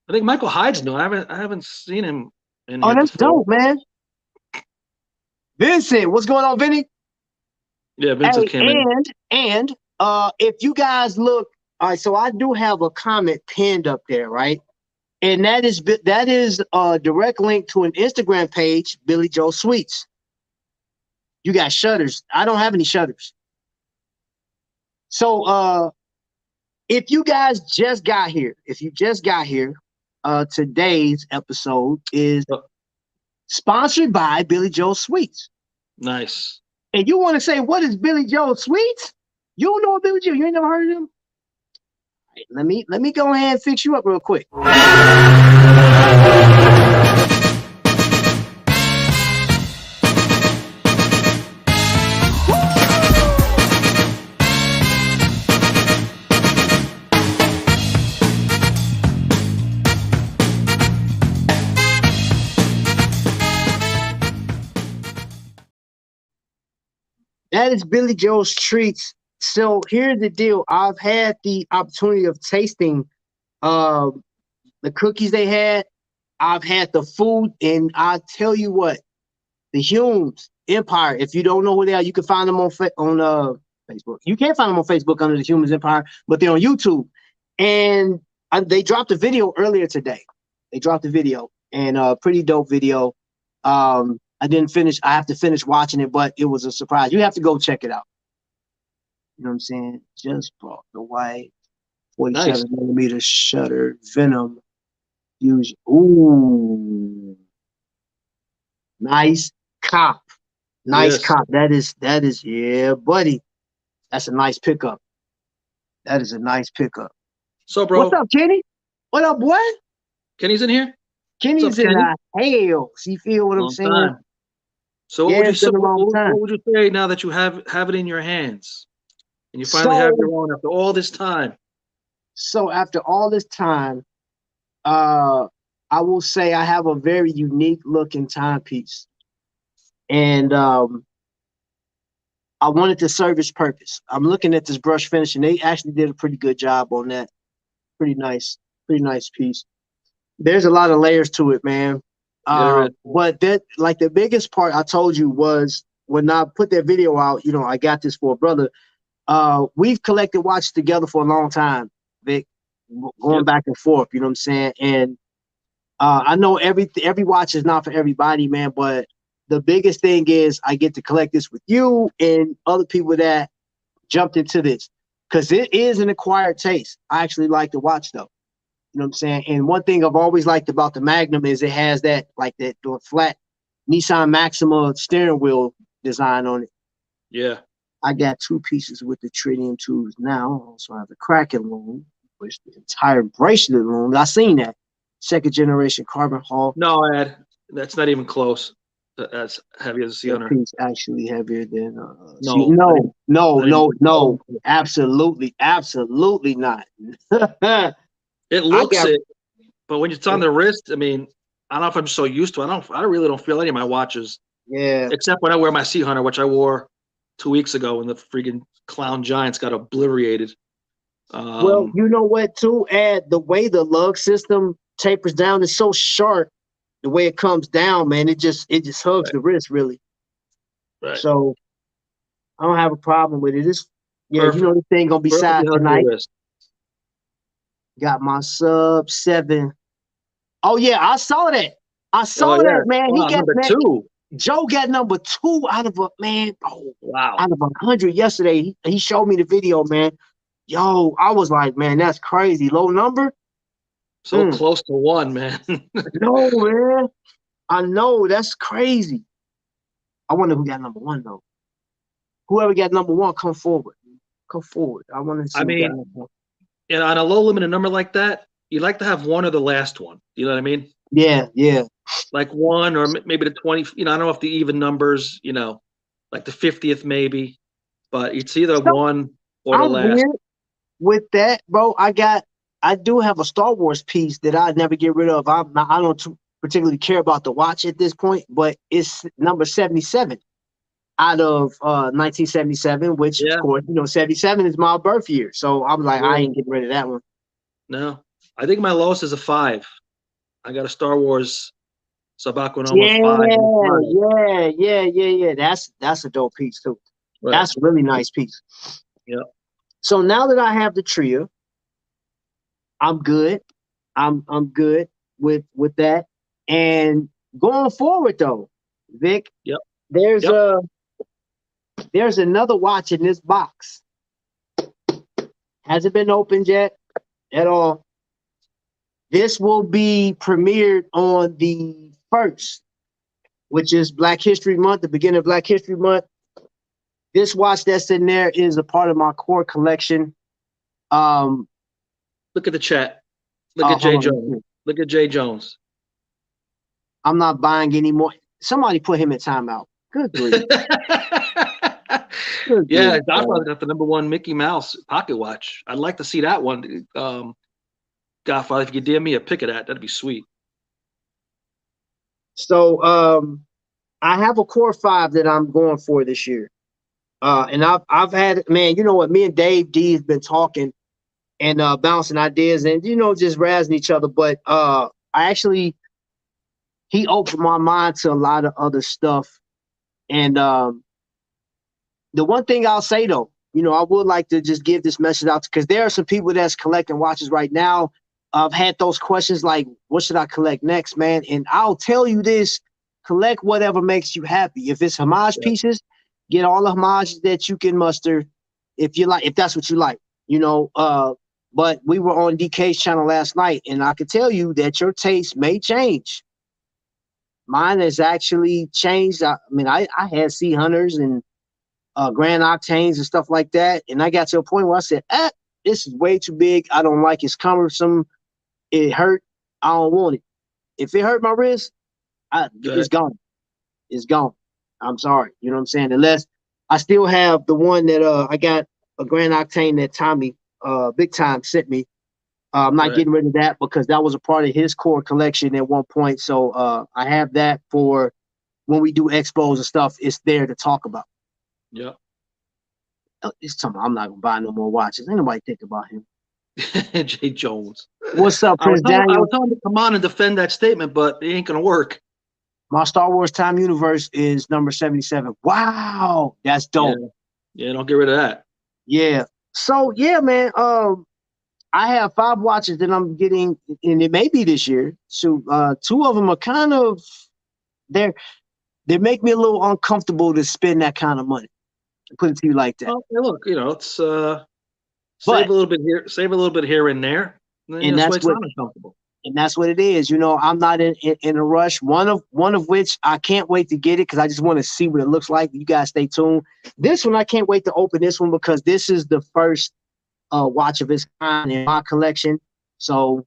[SPEAKER 3] I think Michael Hyde's new. I haven't seen him in here.
[SPEAKER 2] Oh, that's
[SPEAKER 3] before.
[SPEAKER 2] dope, man. Vincent, what's going on, Vinny?
[SPEAKER 3] Yeah, Vincent came in.
[SPEAKER 2] And if you guys look, all right, so I do have a comment pinned up there, right? And that is a direct link to an Instagram page, Billy Joe Sweets. You got shutters. I don't have any shutters. So if you guys just got here, today's episode is sponsored by Billy Joe Sweets.
[SPEAKER 3] Nice.
[SPEAKER 2] And you want to say, what is Billy Joe Sweets? You don't know Billy Joe? You ain't never heard of him? Right, let me go ahead and fix you up real quick. That is Billy Joe's Treats. So here's the deal. I've had the opportunity of tasting the cookies they had. I've had the food, and I tell you what, the Humes Empire. If you don't know who they are, you can find them on Facebook. You can't find them on Facebook under the Humans Empire, but they're on YouTube. And they dropped a video earlier today. They dropped a video, and a pretty dope video. I didn't finish. I have to finish watching it, but it was a surprise. You have to go check it out. You know what I'm saying? Just brought the white 47 millimeter shutter Venom. Use. Ooh, nice cop. Nice cop. That is, yeah, buddy. That's a nice pickup. That is a nice pickup.
[SPEAKER 3] So, bro.
[SPEAKER 2] What's up, Kenny? What up, boy?
[SPEAKER 3] Kenny's in here?
[SPEAKER 2] Kenny's in the house. You feel what I'm saying?
[SPEAKER 3] Time. So what would you say now that you have it in your hands? And you finally have your own after all this time?
[SPEAKER 2] So after all this time, I will say I have a very unique looking timepiece. And I wanted to serve its purpose. I'm looking at this brush finish, and they actually did a pretty good job on that. Pretty nice piece. There's a lot of layers to it, man. But that, like, the biggest part I told you was when I put that video out, you know, I got this for a brother. We've collected watches together for a long time, Vic, going back and forth, you know what I'm saying? And I know every watch is not for everybody, man, but the biggest thing is I get to collect this with you and other people that jumped into this, because it is an acquired taste. I actually like the watch, though. You know what I'm saying? And one thing I've always liked about the Magnum is it has that, like, that flat Nissan Maxima steering wheel design on it.
[SPEAKER 3] Yeah.
[SPEAKER 2] I got 2 pieces with the tritium tubes now. I also have the Kraken loom, which the entire bracelet loom. I seen that. 2nd generation carbon hull.
[SPEAKER 3] No, Ed, that's not even close. That's heavy as a sea hunter.
[SPEAKER 2] Piece actually heavier than no. Absolutely not.
[SPEAKER 3] It looks it, but when it's on the wrist, I mean, I don't know if I'm so used to it. I really don't feel any of my watches.
[SPEAKER 2] Yeah.
[SPEAKER 3] Except when I wear my Sea Hunter, which I wore 2 weeks ago when the freaking Clown Giants got obliterated.
[SPEAKER 2] Well, you know what, too, Ed? The way the lug system tapers down is so sharp. The way it comes down, man, it just hugs the wrist, really.
[SPEAKER 3] Right.
[SPEAKER 2] So I don't have a problem with it. It's, yeah, perfect. You know, this thing gonna be sad tonight. Got my sub 7. Oh yeah, I saw that. That, man. He got
[SPEAKER 3] number 2.
[SPEAKER 2] Joe got number 2 out of a man. Oh
[SPEAKER 3] wow,
[SPEAKER 2] out of 100 yesterday. He showed me the video, man. Yo, I was like, man, that's crazy. Low number.
[SPEAKER 3] So close to 1, man.
[SPEAKER 2] No, man. I know, that's crazy. I wonder who got number 1 though. Whoever got number 1, come forward. Come forward. I want to see.
[SPEAKER 3] I mean, and on a low limited number like that, you like to have 1 or the last one. You know what I mean?
[SPEAKER 2] Yeah.
[SPEAKER 3] Like 1 or maybe the 20. You know, I don't know if the even numbers. You know, like the 50th maybe, but it's either 1 or the last.
[SPEAKER 2] Weird with that, bro. I do have a Star Wars piece that I'd never get rid of. I don't particularly care about the watch at this point, but it's number 77 out of 1977, which of course, you know, 77 is my birth year. So I was like, I ain't getting rid of that one.
[SPEAKER 3] No, I think my lowest is a 5. I got a Star Wars Sabako Noma 5.
[SPEAKER 2] Yeah. That's a dope piece too. Right. That's a really nice piece.
[SPEAKER 3] Yeah.
[SPEAKER 2] So now that I have the trio, I'm good. I'm good with that. And going forward though, Vic, there's another watch in this box. Hasn't been opened yet at all. This will be premiered on the 1st, which is Black History Month, the beginning of Black History Month. This watch that's in there is a part of my core collection.
[SPEAKER 3] Look at the chat. Look at Jay Jones. Look at Jay Jones.
[SPEAKER 2] I'm not buying anymore. Somebody put him in timeout. Good grief.
[SPEAKER 3] Yeah, Godfather got the number 1 Mickey Mouse pocket watch. I'd like to see that one. Godfather, if you could DM me a pic of that, that'd be sweet.
[SPEAKER 2] So I have a Core 5 that I'm going for this year. And I've had, man, you know what, me and Dave D has been talking and bouncing ideas and, you know, just razzing each other. But he opened my mind to a lot of other stuff. And the one thing I'll say though, I would like to just give this message out because there are some people that's collecting watches right now. I've had those questions like, what should I collect next, man? And I'll tell you this, collect whatever makes you happy. If it's homage pieces, get all the homages that you can muster if that's what you like, but we were on DK's channel last night, and I could tell you that your taste may change. Mine has actually changed. I had C Hunters and Grand Octanes and stuff like that, and I got to a point where I said, this is way too big. I don't like it. It's cumbersome. It hurt. I don't want it. If it hurt my wrist, it's gone. It's gone. I'm sorry. You know what I'm saying? Unless I still have the one that I got a Grand Octane that Tommy Big Time sent me. I'm not getting rid of that because that was a part of his core collection at one point. So I have that for when we do expos and stuff. It's there to talk about.
[SPEAKER 3] Yeah.
[SPEAKER 2] It's something I'm not gonna buy no more watches. Ain't nobody think about him.
[SPEAKER 3] Jay Jones.
[SPEAKER 2] What's up, Prince Daniel?
[SPEAKER 3] I was telling him to come on and defend that statement, but it ain't gonna work.
[SPEAKER 2] My Star Wars Time Universe is number 77. Wow, that's dope.
[SPEAKER 3] Yeah, don't get rid of that.
[SPEAKER 2] Yeah. So yeah, man. I have 5 watches that I'm getting, and it may be this year. So 2 of them are kind of they make me a little uncomfortable to spend that kind of money. Put it to you like that.
[SPEAKER 3] Well, look, it's save a little bit here and there, and that's why it's uncomfortable.
[SPEAKER 2] And that's what it is. I'm not in a rush. One of which I can't wait to get it because I just want to see what it looks like. You guys stay tuned. This one I can't wait to open this one because this is the first watch of its kind in my collection. So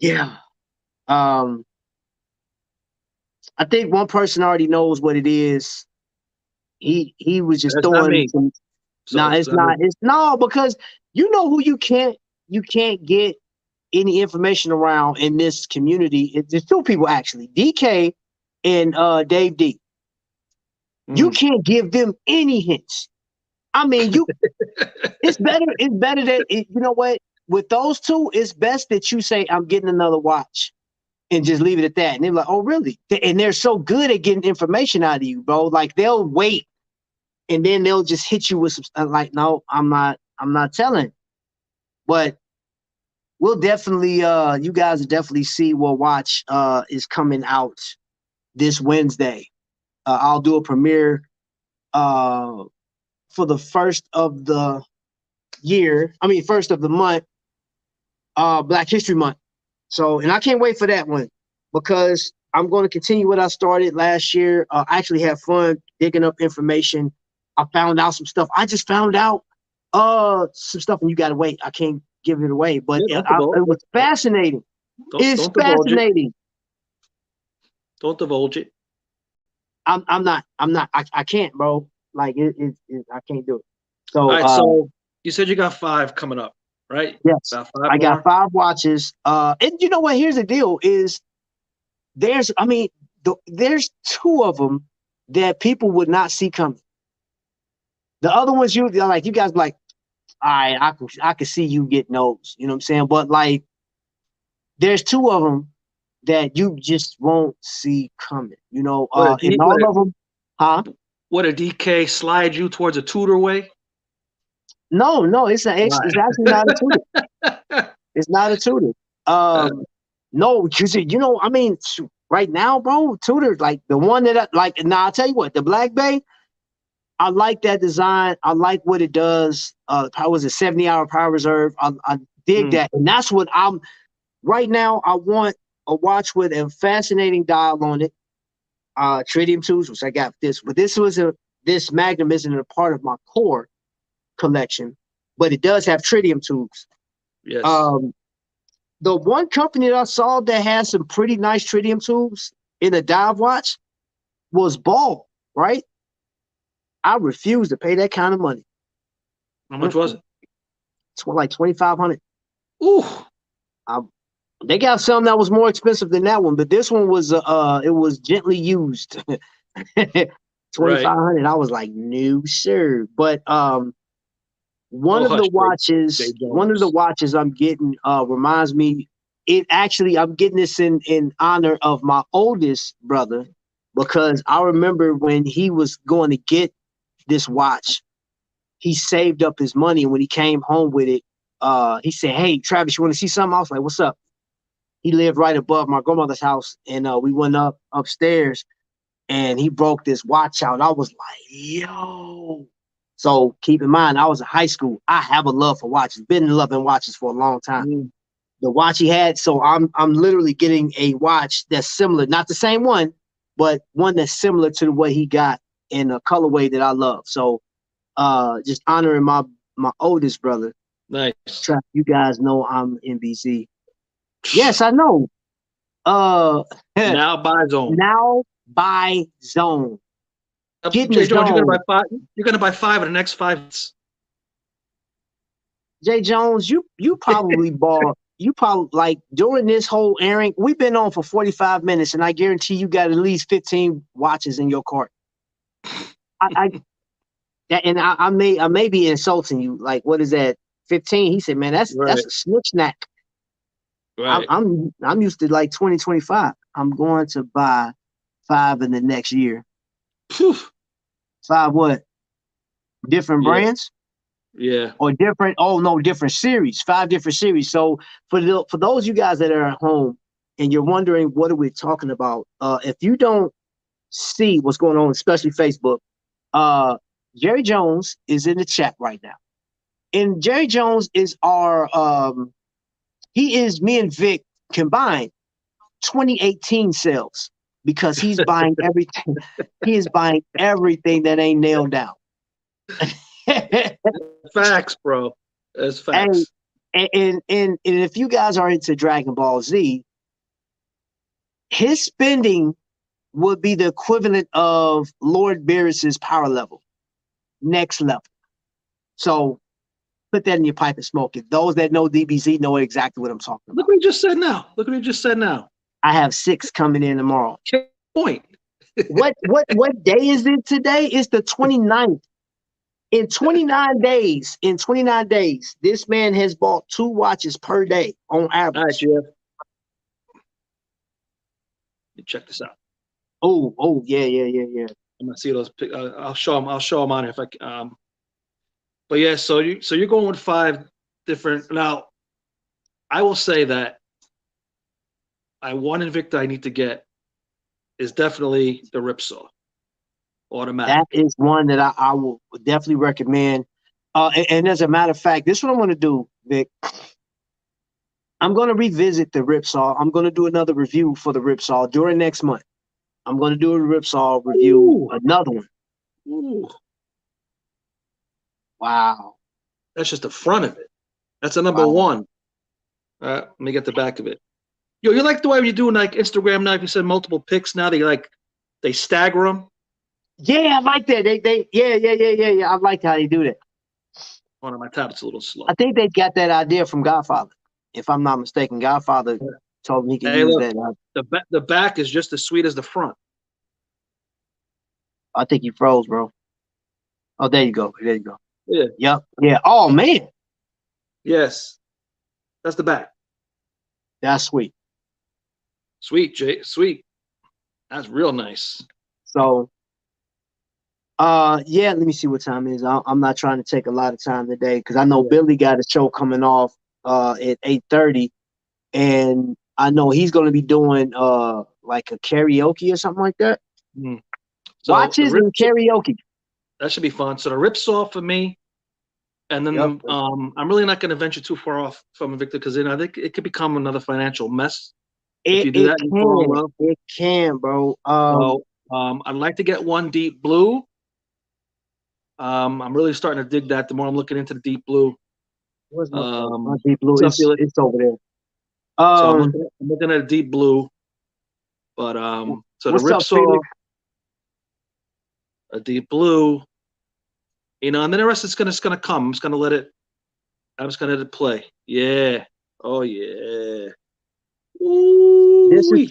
[SPEAKER 2] yeah. I think one person already knows what it is. He was just throwing some. No, it's not. It's no, because you know who you can't get any information around in this community. There's 2 people actually, DK and Dave D. You can't give them any hints. I mean, it's better that you know what, with those 2, it's best that you say, I'm getting another watch and just leave it at that. And they're like, oh, really? And they're so good at getting information out of you, bro. Like they'll wait and then they'll just hit you with some like, no, I'm not telling. But we'll definitely you guys will definitely see what watch is coming out this Wednesday. I'll do a premiere for the first of the month, Black History Month. So, and I can't wait for that one because I'm going to continue what I started last year. I actually had fun digging up information. I found out some stuff. I just found out some stuff, and you got to wait. I can't give it away, but it was fascinating. It's fascinating.
[SPEAKER 3] Don't divulge it.
[SPEAKER 2] I'm not. I can't, bro. Like I can't do it. So,
[SPEAKER 3] all right. So you said you got 5 coming up, right?
[SPEAKER 2] Yes, I got 5 watches. And you know what? Here's the deal: is there's 2 of them that people would not see coming. The other ones, you guys like, all right, I could see you getting those. You know what I'm saying? But like, there's 2 of them that you just won't see coming. And all of them, huh?
[SPEAKER 3] What, a DK slide you towards a Tudor way?
[SPEAKER 2] No, it's actually not a Tudor. It's not a Tudor. No, because right now, bro, Tudor, like the one that I like. Now I'll tell you what, the Black Bay, I like that design. I like what it does. How was it? 70-hour power reserve. I dig that, and that's what I'm. Right now, I want a watch with a fascinating dial on it. Tritium tubes, which I got this, but this Magnum isn't a part of my core collection, but it does have tritium tubes.
[SPEAKER 3] Yes.
[SPEAKER 2] The one company that I saw that has some pretty nice tritium tubes in a dive watch was Ball, right? I refuse to pay that kind of money.
[SPEAKER 3] How much was it?
[SPEAKER 2] It's like $2,500.
[SPEAKER 3] Ooh.
[SPEAKER 2] They got something that was more expensive than that one, but this one was it was gently used. $2,500. I was like, no, sir. But one of the watches I'm getting reminds me. I'm getting this in honor of my oldest brother because I remember when he was going to get this watch, he saved up his money, and when he came home with it, he said, "Hey, Travis, you want to see something?" I was like, "What's up?" He lived right above my grandmother's house, and we went upstairs, and he broke this watch out. I was like, "Yo!" So keep in mind, I was in high school. I have a love for watches. Been loving watches for a long time. The watch he had, so I'm literally getting a watch that's similar, not the same one, but one that's similar to what he got in a colorway that I love. So just honoring my oldest brother.
[SPEAKER 3] Nice.
[SPEAKER 2] You guys know I'm NBC. Yes, I know.
[SPEAKER 3] Now buy zone.
[SPEAKER 2] Now buy zone.
[SPEAKER 3] Jay Jones, you're gonna buy five. You're gonna buy 5 in the next 5 months.
[SPEAKER 2] Jay Jones, you probably bought. You probably, like, during this whole airing, we've been on for 45 minutes, and I guarantee you got at least 15 watches in your cart. I may be insulting you. Like, what is that? 15? He said, "Man, that's a snitch snack." Right. I'm used to like 20, 25. I'm going to buy 5 in the next year.
[SPEAKER 3] Phew.
[SPEAKER 2] 5 what? Different brands?
[SPEAKER 3] Yeah.
[SPEAKER 2] Or different? Oh no, different series. 5 different series. So for those of you guys that are at home and you're wondering what are we talking about, if you don't see what's going on, especially Facebook, Jerry Jones is in the chat right now, and Jerry Jones is our he is me and Vic combined 2018 sales, because he's buying everything. He is buying everything that ain't nailed down.
[SPEAKER 3] Facts, bro. That's facts.
[SPEAKER 2] And if you guys are into Dragon Ball Z, his spending would be the equivalent of Lord Beerus's power level, next level. So put that in your pipe and smoke it. Those that know DBZ know exactly what I'm talking about.
[SPEAKER 3] Look what he just said now. Look what he just said now.
[SPEAKER 2] I have 6 coming in tomorrow.
[SPEAKER 3] Point.
[SPEAKER 2] What day is it today? It's the 29th. In 29 days, this man has bought 2 watches per day on average.
[SPEAKER 3] All right, Jeff. Check this out.
[SPEAKER 2] Oh, yeah.
[SPEAKER 3] I'm gonna see those. I'll show them on here if I. But yeah, so you're going with 5 different. Now, I will say that one Invicta I need to get is definitely the Ripsaw automatic.
[SPEAKER 2] That is one that I will definitely recommend. And as a matter of fact, this is what I'm going to do, Vic. I'm going to revisit the Ripsaw. I'm going to do another review for the Ripsaw during next month. I'm going to do a Ripsaw review, another one.
[SPEAKER 3] Ooh.
[SPEAKER 2] Wow.
[SPEAKER 3] That's just the front of it. That's a number 1. Let me get the back of it. Yo, you like the way you're doing like Instagram now? If you send multiple pics now, they stagger them.
[SPEAKER 2] Yeah, I like that. Yeah. I like how they do that.
[SPEAKER 3] One of my tablet's a little slow.
[SPEAKER 2] I think they got that idea from Godfather, if I'm not mistaken. Godfather told me he can use that.
[SPEAKER 3] The back is just as sweet as the front.
[SPEAKER 2] I think you froze, bro. Oh, there you go.
[SPEAKER 3] Yeah.
[SPEAKER 2] Yep. Yeah. Oh man.
[SPEAKER 3] Yes. That's the back.
[SPEAKER 2] That's sweet.
[SPEAKER 3] Sweet, Jay. Sweet. That's real nice.
[SPEAKER 2] So yeah, let me see what time it is. I'm not trying to take a lot of time today because I know Billy got a show coming off at 8:30, and I know he's going to be doing like a karaoke or something like that. So watches and karaoke.
[SPEAKER 3] That should be fun. So the Ripsaw for me, and then I'm really not going to venture too far off from Invicta because I think it could become another financial mess if you do that.
[SPEAKER 2] It can, bro.
[SPEAKER 3] I'd like to get one deep blue. I'm really starting to dig that. The more I'm looking into the deep blue.
[SPEAKER 2] Where's my deep blue? It's over there.
[SPEAKER 3] So I'm looking at a deep blue. But so the Ripsaw, a deep blue, and then the rest is gonna come. I'm just gonna let it play. Yeah. Oh yeah. Ooh.
[SPEAKER 2] This is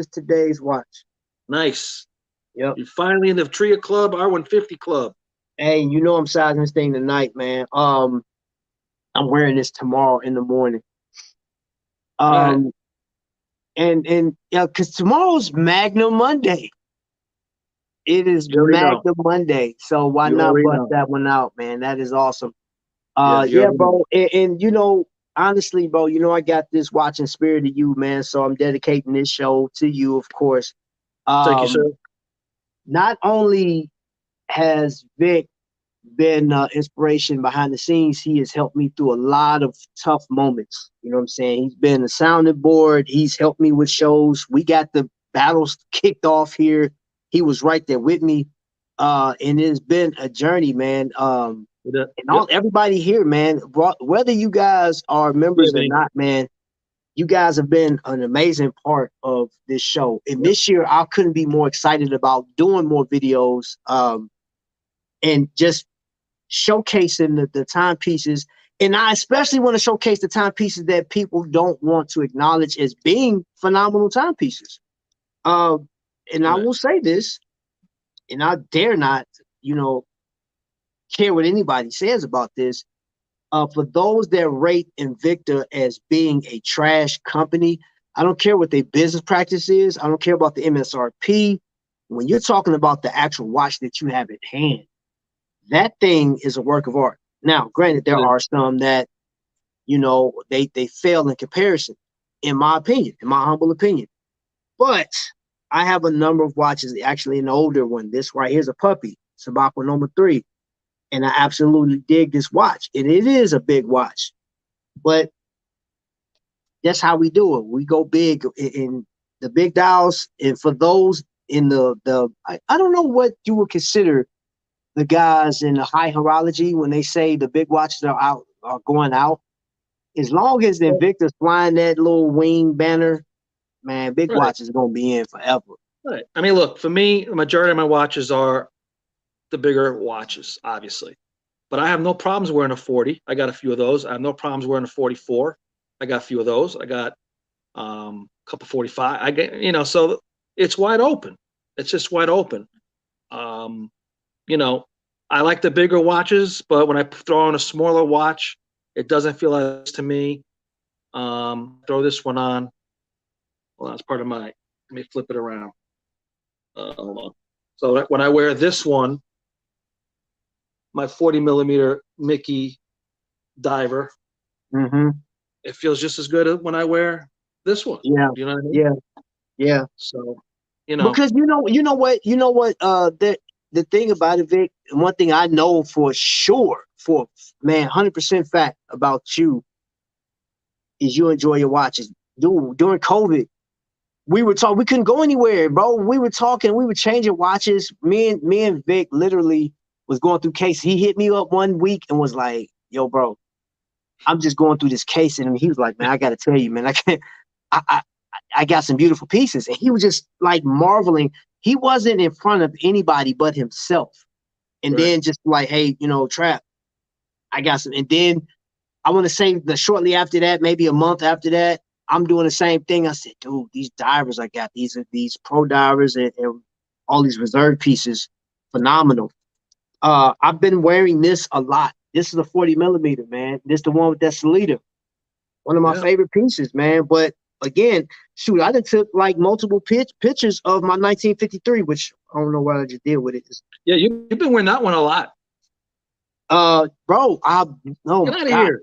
[SPEAKER 2] today's watch.
[SPEAKER 3] Nice.
[SPEAKER 2] Yep.
[SPEAKER 3] You're finally in the Tria Club, R150 Club.
[SPEAKER 2] Hey, you know I'm sizing this thing tonight, man. I'm wearing this tomorrow in the morning. And yeah, because tomorrow's Magnum Monday. It is
[SPEAKER 3] You already know.
[SPEAKER 2] Magnum Monday, so why
[SPEAKER 3] You
[SPEAKER 2] not
[SPEAKER 3] already
[SPEAKER 2] bust
[SPEAKER 3] know.
[SPEAKER 2] that one out, man? That is awesome.
[SPEAKER 3] Yeah, you
[SPEAKER 2] Yeah,
[SPEAKER 3] already know.
[SPEAKER 2] bro, and you know, honestly, bro, you know, I got this watching spirit of you, man. So I'm dedicating this show to you, of course.
[SPEAKER 3] Thank you, sir.
[SPEAKER 2] Um, Not only has Vic been inspiration behind the scenes, he has helped me through a lot of tough moments. You know what I'm saying? He's been a sounding board. He's helped me with shows. We got the battles kicked off here. He was right there with me. And it's been a journey, man. And
[SPEAKER 3] Yep.
[SPEAKER 2] all everybody here, man, whether you guys are
[SPEAKER 3] Yeah,
[SPEAKER 2] members or
[SPEAKER 3] man.
[SPEAKER 2] not, man, you guys have been an amazing part of this show. And
[SPEAKER 3] Yep.
[SPEAKER 2] this year, I couldn't be more excited about doing more videos and just showcasing the timepieces. And I especially want to showcase the timepieces that people don't want to acknowledge as being phenomenal timepieces. And I
[SPEAKER 3] Right.
[SPEAKER 2] will say this, and I dare not, you know, care what anybody says about this. For those that rate Invicta as being a trash company, I don't care what their business practice is. I don't care about the MSRP. When you're talking about the actual watch that you have at hand, that thing is a work of art. Now, granted, there
[SPEAKER 3] It is.
[SPEAKER 2] are some that, you know, they fail in comparison, in my opinion, in my humble opinion. But I have a number of watches, actually an older one. This right here's a puppy, Sabako number 3. And I absolutely dig this watch. And it is a big watch. But that's how we do it. We go big in the big dials. And for those in I don't know what you would consider the guys in the high horology when they say the big watches are going out. As long as the Invictus flying that little wing banner, man, big
[SPEAKER 3] Right.
[SPEAKER 2] watch is gonna be in forever.
[SPEAKER 3] Right. I mean, look, for me, the majority of my watches are the bigger watches, obviously. But I have no problems wearing a 40. I got a few of those. I have no problems wearing a 44. I got a few of those. I got a couple 45. I get, so it's wide open. It's just wide open. Um, you know, I like the bigger watches, but when I throw on a smaller watch, it doesn't feel like this to me. Throw this one on. Well, that's part of my. Let me flip it around. Hold on. So when I wear this one, my 40 millimeter Mickey diver,
[SPEAKER 2] Mm-hmm.
[SPEAKER 3] it feels just as good when I wear this one.
[SPEAKER 2] Yeah,
[SPEAKER 3] You know what I mean?
[SPEAKER 2] yeah, yeah.
[SPEAKER 3] So,
[SPEAKER 2] Because you know what, the thing about it, Vic, and one thing I know for sure, for man, 100% fact about you is you enjoy your watches. Dude, during COVID, we couldn't go anywhere, bro. We were talking, we were changing watches. Me and Vic literally was going through cases. He hit me up one week and was like, yo, bro, I'm just going through this case. And he was like, man, I gotta tell you, man, I can't I I got some beautiful pieces. And he was just like marveling. He wasn't in front of anybody but himself. And
[SPEAKER 3] right.
[SPEAKER 2] then just like, hey, you know, Trap, I got some. And then I want to say that shortly after that, maybe a month after that, I'm doing the same thing. I said, dude, these divers I got, these pro divers and all these reserve pieces, phenomenal. I've been wearing this a lot. This is a 40 millimeter, man. This is the one with that Salida. One of my
[SPEAKER 3] Yeah.
[SPEAKER 2] favorite pieces, man. But again, shoot, I done took like multiple pictures of my 1953, which I don't know what I just did with it.
[SPEAKER 3] Yeah, you've been wearing that one a lot.
[SPEAKER 2] Bro, oh
[SPEAKER 3] Get
[SPEAKER 2] my
[SPEAKER 3] out of
[SPEAKER 2] God,
[SPEAKER 3] here.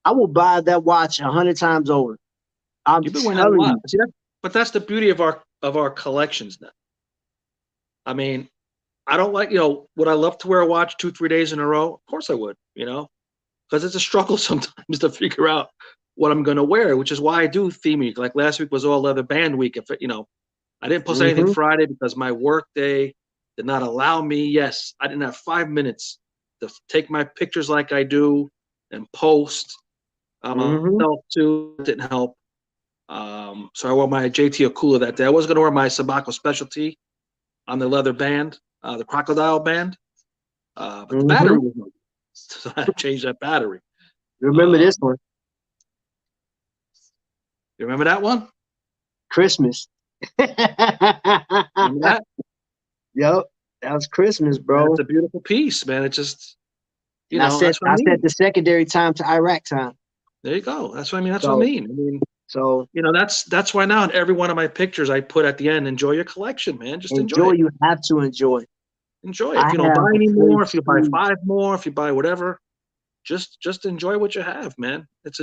[SPEAKER 2] I will buy that watch 100 times over. I'm
[SPEAKER 3] You've been wearing that a
[SPEAKER 2] telling
[SPEAKER 3] lot.
[SPEAKER 2] you.
[SPEAKER 3] See that? But that's the beauty of our collections now. I mean, I don't like, would I love to wear a watch 2-3 days in a row? Of course I would, because it's a struggle sometimes to figure out what I'm going to wear, which is why I do theme week. Like last week was all leather band week. If I didn't post anything
[SPEAKER 2] Mm-hmm,
[SPEAKER 3] Friday because my work day did not allow me. Yes, I didn't have 5 minutes to take my pictures like I do and post.
[SPEAKER 2] mm-hmm.
[SPEAKER 3] Myself too didn't help. So I wore my JT Akula that day. I was going to wear my Sabako specialty on the leather band, the crocodile band, but the
[SPEAKER 2] Mm-hmm.
[SPEAKER 3] battery was no good. So I had to change that battery.
[SPEAKER 2] Remember
[SPEAKER 3] Um,
[SPEAKER 2] this one?
[SPEAKER 3] you remember that one?
[SPEAKER 2] Christmas.
[SPEAKER 3] Remember that?
[SPEAKER 2] Yep, that was Christmas,
[SPEAKER 3] That's
[SPEAKER 2] bro.
[SPEAKER 3] a beautiful piece, man. It just,
[SPEAKER 2] And I set
[SPEAKER 3] that's what I
[SPEAKER 2] I set
[SPEAKER 3] mean.
[SPEAKER 2] the secondary time to Iraq time.
[SPEAKER 3] There you go. That's what I mean. That's what I
[SPEAKER 2] So
[SPEAKER 3] mean.
[SPEAKER 2] So
[SPEAKER 3] You know, that's why now in every one of my pictures I put at the end, enjoy your collection, man. Just enjoy
[SPEAKER 2] enjoy.
[SPEAKER 3] it.
[SPEAKER 2] You have to enjoy.
[SPEAKER 3] Enjoy it.
[SPEAKER 2] I
[SPEAKER 3] If you don't
[SPEAKER 2] have
[SPEAKER 3] buy
[SPEAKER 2] a
[SPEAKER 3] any more, if you buy
[SPEAKER 2] 42.
[SPEAKER 3] 5 more, if you buy whatever, just enjoy what you have, man. It's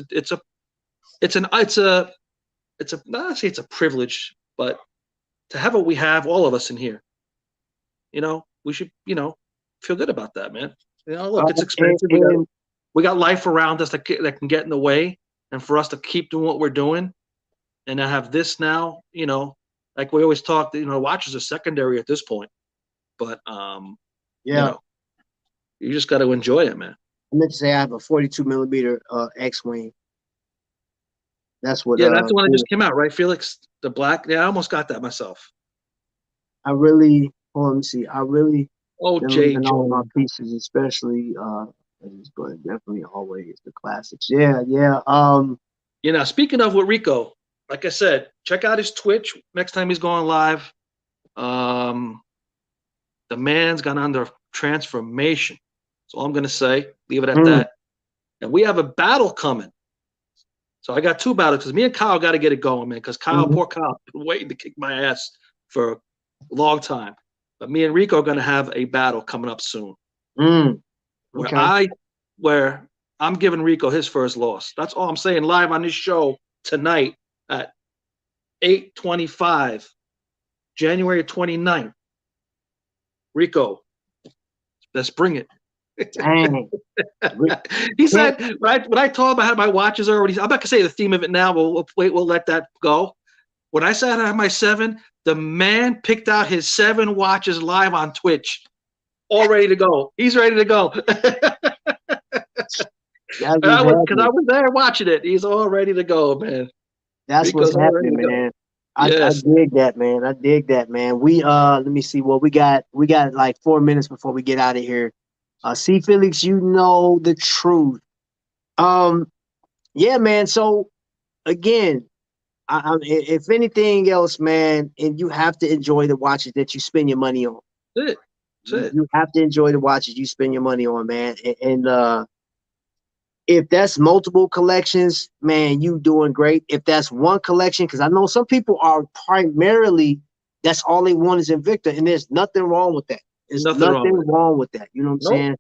[SPEAKER 3] not say it's a privilege, but to have what we have, all of us in here, you know, we should, feel good about that, man. You know, look, it's
[SPEAKER 2] And,
[SPEAKER 3] expensive.
[SPEAKER 2] and
[SPEAKER 3] We got life around us that can get in the way, and for us to keep doing what we're doing, and to have this now, like we always talk, watches are secondary at this point, but you
[SPEAKER 2] yeah,
[SPEAKER 3] know, you just got to enjoy it, man.
[SPEAKER 2] I meant to say I have a 42 millimeter X-wing. That's what
[SPEAKER 3] Yeah, that's the one that just came out, right, Felix? The black. Yeah, I almost got that myself.
[SPEAKER 2] I really. Hold on, let me see. I really
[SPEAKER 3] Oh,
[SPEAKER 2] been
[SPEAKER 3] J.
[SPEAKER 2] leaving all my
[SPEAKER 3] Jones.
[SPEAKER 2] pieces, especially but definitely always the classics. Yeah, yeah.
[SPEAKER 3] Speaking of with Rico, like I said, check out his Twitch next time he's going live. Um, the man's gone under transformation. That's all I'm gonna say. Leave it at that. And we have a battle coming. So I got 2 battles because me and Kyle got to get it going, man. Because poor Kyle, been waiting to kick my ass for a long time. But me and Rico are gonna have a battle coming up soon.
[SPEAKER 2] Okay.
[SPEAKER 3] Where I'm giving Rico his first loss. That's all I'm saying. Live on this show tonight at 8:25, January 29th. Rico, let's bring it.
[SPEAKER 2] Dang.
[SPEAKER 3] He said, when I told him I had my watches already, I'm not gonna say the theme of it now, but we'll let that go. When I said I had my 7, the man picked out his 7 watches live on Twitch, all ready to go. He's ready to go. Because I was there watching it. He's all ready to go, man.
[SPEAKER 2] That's
[SPEAKER 3] Rico's
[SPEAKER 2] what's happening, man. I
[SPEAKER 3] Yes.
[SPEAKER 2] dig that, man. I dig that, man. We let me see. Well, we got like 4 minutes before we get out of here. See, Felix, you know the truth. Yeah, man. So again, if anything else, man, and you have to enjoy the watches that you spend your money on.
[SPEAKER 3] That's it. That's it.
[SPEAKER 2] You have to enjoy the watches you spend your money on, man. And if that's multiple collections, man, you doing great. If that's one collection, because I know some people are primarily that's all they want is Invicta, and there's nothing wrong with that. There's nothing wrong with that. You know what I'm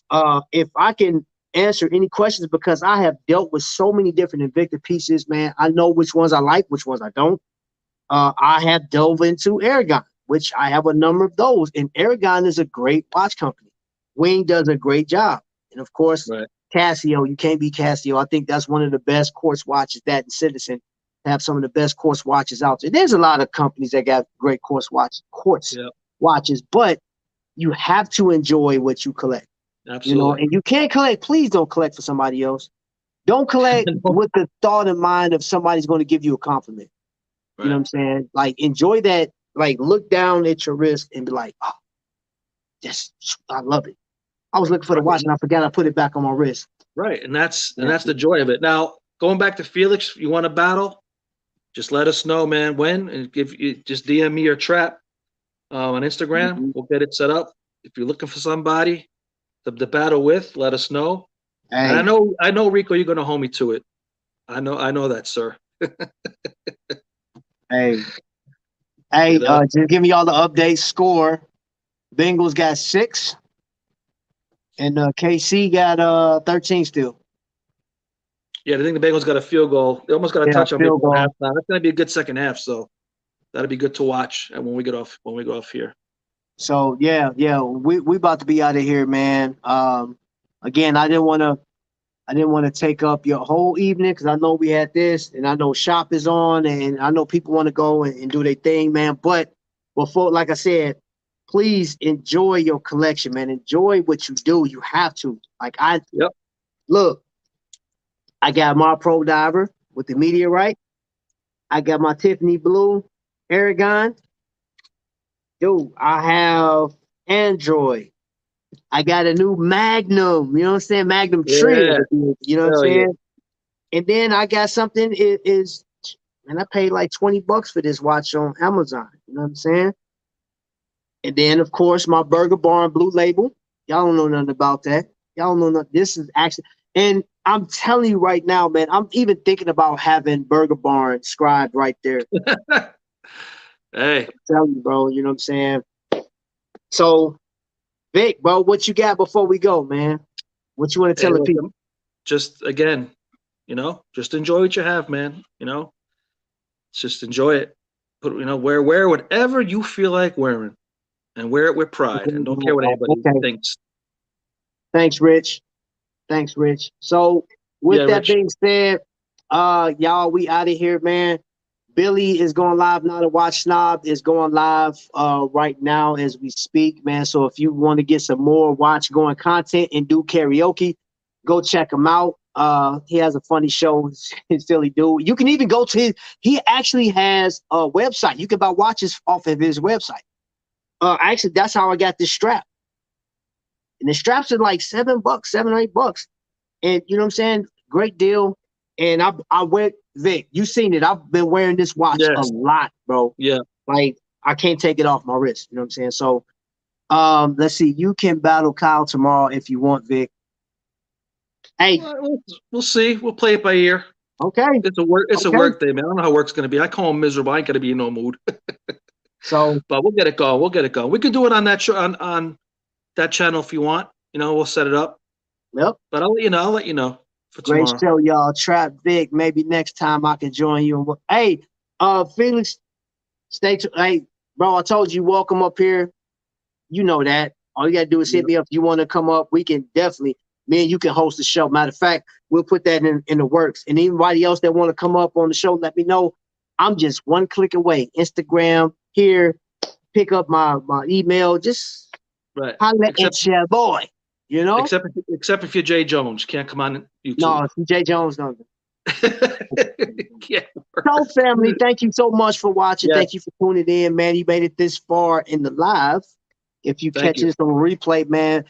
[SPEAKER 2] saying? If I can answer any questions, because I have dealt with so many different Invicta pieces, man, I know which ones I like, which ones I don't. I have delved into Aragon, which I have a number of those, and Aragon is a great watch company. Wing does a great job, and of course.
[SPEAKER 3] Right.
[SPEAKER 2] Casio, you can't beat Casio. I think that's one of the best quartz watches. That and Citizen have some of the best quartz watches out there. There's a lot of companies that got great quartz watches, but you have to enjoy what you collect.
[SPEAKER 3] Absolutely.
[SPEAKER 2] And you can't collect. Please don't collect for somebody else. Don't collect with the thought in mind of somebody's going to give you a compliment. Right. You know what I'm saying? Like, enjoy that. Like, look down at your wrist and be like, oh, yes, I love it. I was looking for the watch and I forgot I put it back on my wrist.
[SPEAKER 3] Right, and that's the joy of it. Now, going back to Felix, you want to battle? Just let us know, man. When, and just DM me your trap on Instagram. We'll get it set up. If you're looking for somebody to battle with, let us know. Hey. And I know, Rico, you're gonna hold me to it. I know that, sir.
[SPEAKER 2] Hey, just give me all the updates. Score: Bengals got 6. And KC got 13 still.
[SPEAKER 3] Yeah, I think the Bengals got a field goal. They almost got a touchdown before halftime. That's going to be a good second half, so that'll be good to watch. And when we go off here.
[SPEAKER 2] So yeah, we about to be out of here, man. Again, I didn't want to take up your whole evening because I know we had this, and I know shop is on, and I know people want to go and do their thing, man. But before, like I said. Please enjoy your collection, man. Enjoy what you do. You have to. Look, I got my Pro Diver with the meteorite. I got my Tiffany Blue Aragon. Dude, I have Android. I got a new Magnum. You know what I'm saying? Magnum Trio. You know what I'm saying? Yeah. And then I got something and I paid like $20 for this watch on Amazon. You know what I'm saying? And then, of course, my Burger Barn Blue Label. Y'all don't know nothing about that. Y'all don't know nothing. This is actually, and I'm telling you right now, man, I'm even thinking about having Burger Barn scribed right there.
[SPEAKER 3] Hey.
[SPEAKER 2] I'm telling you, bro, you know what I'm saying? So, Vic, bro, what you got before we go, man? What you want to tell the people?
[SPEAKER 3] Just again, just enjoy what you have, man. Just enjoy it. Put, wear whatever you feel like wearing, and wear it with pride, and don't care what anybody thinks.
[SPEAKER 2] Thanks, Rich. Thanks, Rich. So, with that being said, y'all, we out of here, man. Billy is going live now. The Watch Snob is going live right now as we speak, man. So if you want to get some more watch going content and do karaoke, go check him out. He has a funny show, his Philly dude. You can even go to he actually has a website. You can buy watches off of his website. Actually, that's how I got this strap. And the straps are like $7, $7 or $8. And you know what I'm saying? Great deal. And I went, Vic, you seen it. I've been wearing this watch a lot, bro.
[SPEAKER 3] Yeah.
[SPEAKER 2] Like, I can't take it off my wrist. You know what I'm saying? So, let's see. You can battle Kyle tomorrow if you want, Vic. Hey.
[SPEAKER 3] We'll see. We'll play it by ear.
[SPEAKER 2] Okay.
[SPEAKER 3] It's a work day, man. I don't know how work's going to be. I call him miserable. I ain't going to be in no mood.
[SPEAKER 2] So.
[SPEAKER 3] But we'll get it going. We can do it on that show, on that channel if you want. We'll set it up.
[SPEAKER 2] Yep.
[SPEAKER 3] But I'll let you know. For
[SPEAKER 2] Great
[SPEAKER 3] tomorrow.
[SPEAKER 2] show, y'all. Trap Vic. Maybe next time I can join you. Hey, Felix, stay tuned. Hey, bro, I told you, welcome up here. You know that. All you got to do is hit me up. If you want to come up, we can definitely, me and you can host the show. Matter of fact, we'll put that in the works. And anybody else that want to come up on the show, let me know. I'm just one click away. Instagram, here, pick up my email. Just holla at your boy.
[SPEAKER 3] Except if you're Jay Jones, you can't come on YouTube.
[SPEAKER 2] No, Jay Jones don't. Yeah. So, family, thank you so much for watching. Thank you for tuning in, man. You made it this far in the live. If you catch this on replay, man,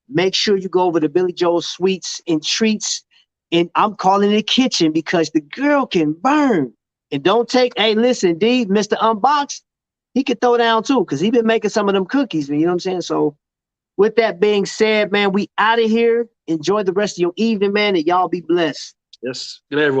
[SPEAKER 2] make sure you go over to Billy Joe's Sweets and Treats, and I'm calling it kitchen because the girl can burn. And don't take, hey, listen, D, Mr. Unbox, he could throw down too because he been making some of them cookies, you know what I'm saying? So, with that being said, man, we out of here. Enjoy the rest of your evening, man, and y'all be blessed.
[SPEAKER 3] Yes. Good night, everyone.